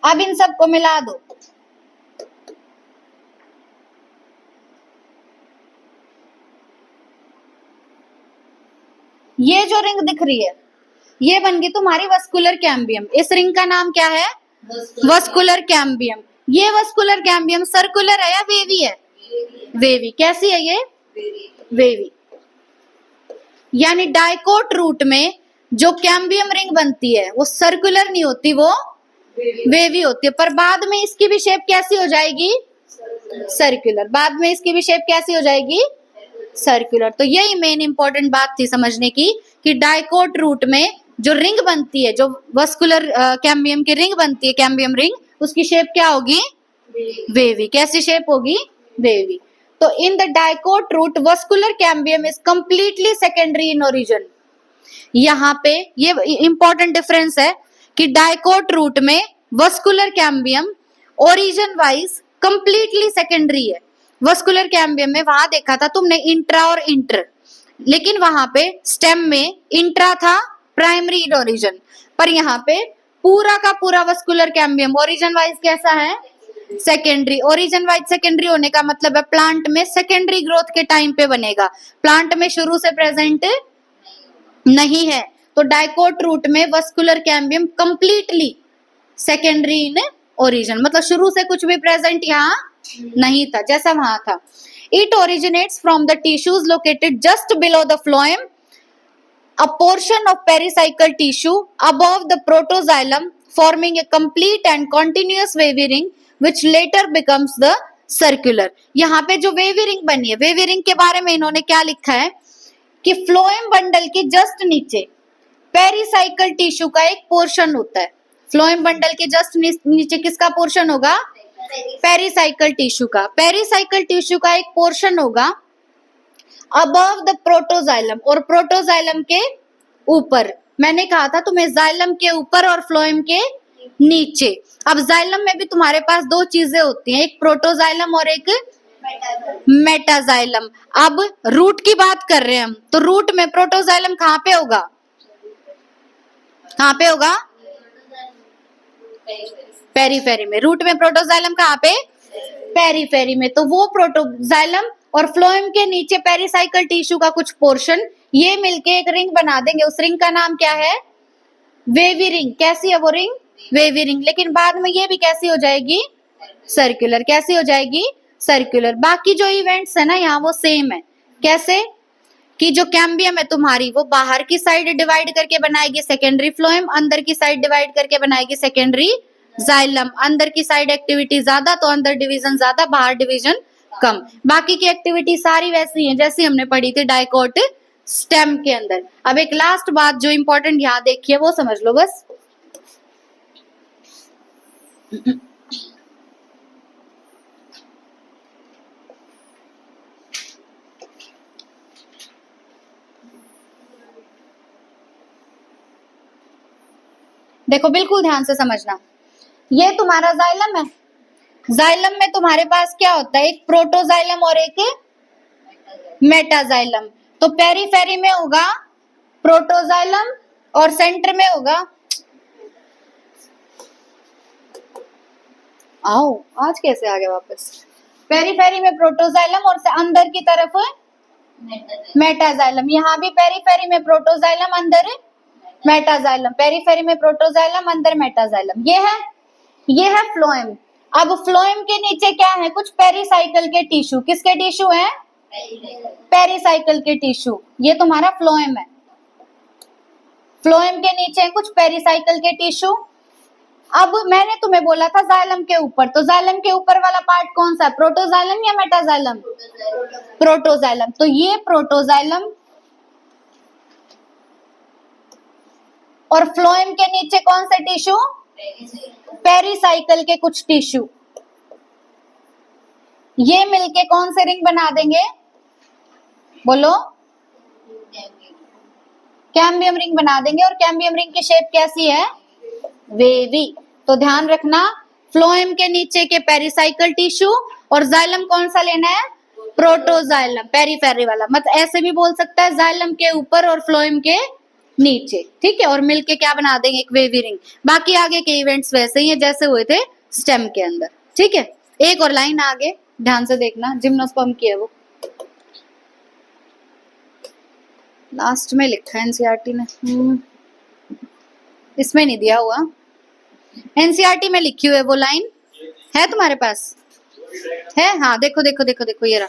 अब इन सबको मिला दो, ये जो रिंग दिख रही है ये बन गई तुम्हारी वस्कुलर कैम्बियम। इस रिंग का नाम क्या है, वस्कुलर कैम्बियम। ये वस्कुलर कैम्बियम सर्कुलर है या वेवी है, वेवी। कैसी है ये, वेवी। यानी डाइकोट रूट में जो कैम्बियम रिंग बनती है वो सर्कुलर नहीं होती, वो वेवी होती है। पर बाद में इसकी भी शेप कैसी हो जाएगी, सर्कुलर। बाद में इसकी भी शेप कैसी हो जाएगी, सर्कुलर। तो यही मेन इंपॉर्टेंट बात थी समझने की, कि डाइकोट रूट में जो रिंग बनती है, जो वस्कुलर कैम्बियम की रिंग बनती है, कैम्बियम रिंग, उसकी शेप क्या होगी, वेवी। कैसी शेप होगी, वेवी। तो in the dicot root vascular cambium is completely secondary in origin. यहाँ पे ये इंपॉर्टेंट डिफरेंस है कि डाइकोट रूट में vascular cambium origin wise completely secondary है। वस्कुलर कैम्बियम में वहां देखा था तुमने इंट्रा और इंटर, लेकिन वहां पे स्टेम में इंट्रा था प्राइमरी इन ओरिजिन, पर यहाँ पे पूरा का पूरा वस्कुलर कैम्बियम ओरिजिन वाइज कैसा है, सेकेंडरी। ओरिजिन वाइज सेकेंडरी होने का मतलब है प्लांट में सेकेंडरी ग्रोथ के टाइम पे बनेगा, प्लांट में शुरू से प्रेजेंट नहीं है। तो डाइकोट रूट में vascular cambium completely secondary in origin, मतलब शुरू से कुछ भी प्रेजेंट यहाँ नहीं था जैसा वहां था। It originates from the tissues located just below the phloem, a portion of pericycle tissue above the protoxylem forming a complete and continuous wavy ring which later becomes the circular। यहाँ पे जो wavy ring बनी है, wavy ring के बारे में इन्होंने क्या लिखा है कि फ्लोएम बंडल के जस्ट नीचे पेरिसाइकल टिश्यू का एक पोर्शन होता है। फ्लोएम बंडल के जस्ट नीचे किसका पोर्शन होगा? पेरिसाइकल टिश्यू का। पेरिसाइकल टिश्यू का एक पोर्शन होगा अबव द प्रोटोजाइलम, और प्रोटोजाइलम के ऊपर। मैंने कहा था तुम्हें जाइलम के ऊपर और फ्लोएम के नीचे। अब जाइलम में भी तुम्हारे पास दो चीजें होती हैं, एक प्रोटोजाइलम और एक मेटाजाइलम। अब रूट की बात कर रहे हैं हम, तो रूट में प्रोटोजाइलम कहाँ पे होगा? कहाँ पे होगा? पेरीफेरी में। रूट में प्रोटोजाइलम कहाँ पे? पेरीफेरी में। तो वो प्रोटोजाइलम और फ्लोएम के नीचे पेरिसाइकल टिश्यू का कुछ पोर्शन, ये मिलके एक रिंग बना देंगे। उस रिंग का नाम क्या है? Wavy ring. कैसी है वो रिंग? Wavy ring. लेकिन बाद में ये भी कैसी हो जाएगी? सर्कुलर। कैसी हो जाएगी? सर्कुलर। बाकी जो इवेंट्स है ना यहाँ वो सेम है। कैसे? कि जो कैम्बियम है तुम्हारी वो बाहर की साइड डिवाइड करके बनाएगी सेकेंडरी फ्लोएम, अंदर की साइड डिवाइड करके बनाएगी सेकेंडरी जाइलम। अंदर की साइड एक्टिविटी ज्यादा तो अंदर डिवीजन ज्यादा, बाहर डिवीजन कम। बाकी की एक्टिविटी सारी वैसी है जैसी हमने पढ़ी थी डाइकोट स्टेम के अंदर। अब एक लास्ट बात जो इंपॉर्टेंट यहाँ देखिए वो समझ लो बस। देखो बिल्कुल ध्यान से समझना, ये तुम्हारा जाइलम है। जाइलम में तुम्हारे पास क्या होता है? एक प्रोटोजाइलम और एक मेटाजाइलम। तो पेरीफेरी में होगा प्रोटोजाइलम और सेंटर में होगा, आओ आज कैसे आ गए वापस, पेरीफेरी में प्रोटोजाइलम और अंदर की तरफ मेटाजाइलम। यहाँ भी पेरीफेरी में प्रोटोजाइलम, अंदर मेटाजाइलम। पेरीफेरी में प्रोटोजाइलम, अंदर मेटाजाइलम। ये है फ्लोएम। अब फ्लोएम के नीचे क्या है? कुछ पेरिसाइकल के टिश्यू। किसके टिश्यू हैं? पेरिसाइकल के टिश्यू। ये तुम्हारा फ्लोएम है। फ्लोएम के नीचे है कुछ पेरिसाइकल के टिश्यू। अब मैंने तुम्हें बोला था जाइलम के ऊपर, तो जाइलम के ऊपर वाला पार्ट कौन सा? प्रोटोजाइलम या मेटाजाइलम? प्रोटोजाइलम। तो ये प्रोटोजाइलम और फ्लोएम के नीचे कौन से टिश्यू? पेरिसाइकल के कुछ टिश्यू। ये मिलके कौन से रिंग बना देंगे? बोलो। कैम्बियम रिंग बना देंगे। और कैम्बियम रिंग की शेप कैसी है? वेवी। तो ध्यान रखना, फ्लोएम के नीचे के पेरिसाइकल टिश्यू और जाइलम कौन सा लेना है? प्रोटोजाइलम, पेरीफेरी वाला। मतलब ऐसे भी बोल सकता है, जाइलम के ऊपर और फ्लोएम के नीचे। ठीक है। और मिलके क्या बना देंगे? एक वेवी रिंग। बाकी आगे के इवेंट्स वैसे ही है जैसे हुए थे स्टेम के अंदर। ठीक है। एक और लाइन आगे ध्यान से देखना, जिम्नोस्पर्म की है वो, लास्ट में लिखा है एनसीईआरटी ने, इसमें नहीं दिया हुआ। एनसीईआरटी में लिखी हुई है वो लाइन, है तुम्हारे पास? है। हाँ देखो देखो देखो देखो, ये रहा।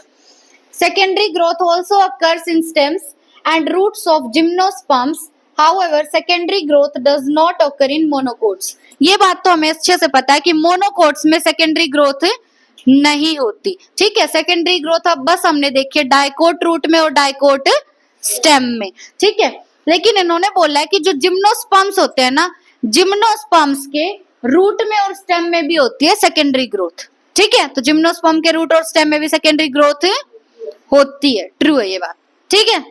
Secondary growth also occurs in stems and roots of gymnosperms, however secondary growth does not occur in monocots। ये बात तो हमें अच्छे से पता है कि मोनोकोट्स में सेकेंडरी ग्रोथ नहीं होती। ठीक है। सेकेंडरी ग्रोथ अब बस हमने देखी है डाइकोट रूट में और डाइकोट स्टेम में। ठीक है। लेकिन इन्होंने बोला है कि जो जिम्नोस्पर्म्स होते हैं ना, जिम्नोस्पर्म्स के रूट में और स्टेम में भी होती है सेकेंडरी ग्रोथ। ठीक है। तो जिम्नोस्पर्म के रूट और स्टेम में भी सेकेंडरी ग्रोथ होती है। ट्रू है ये बात। ठीक है।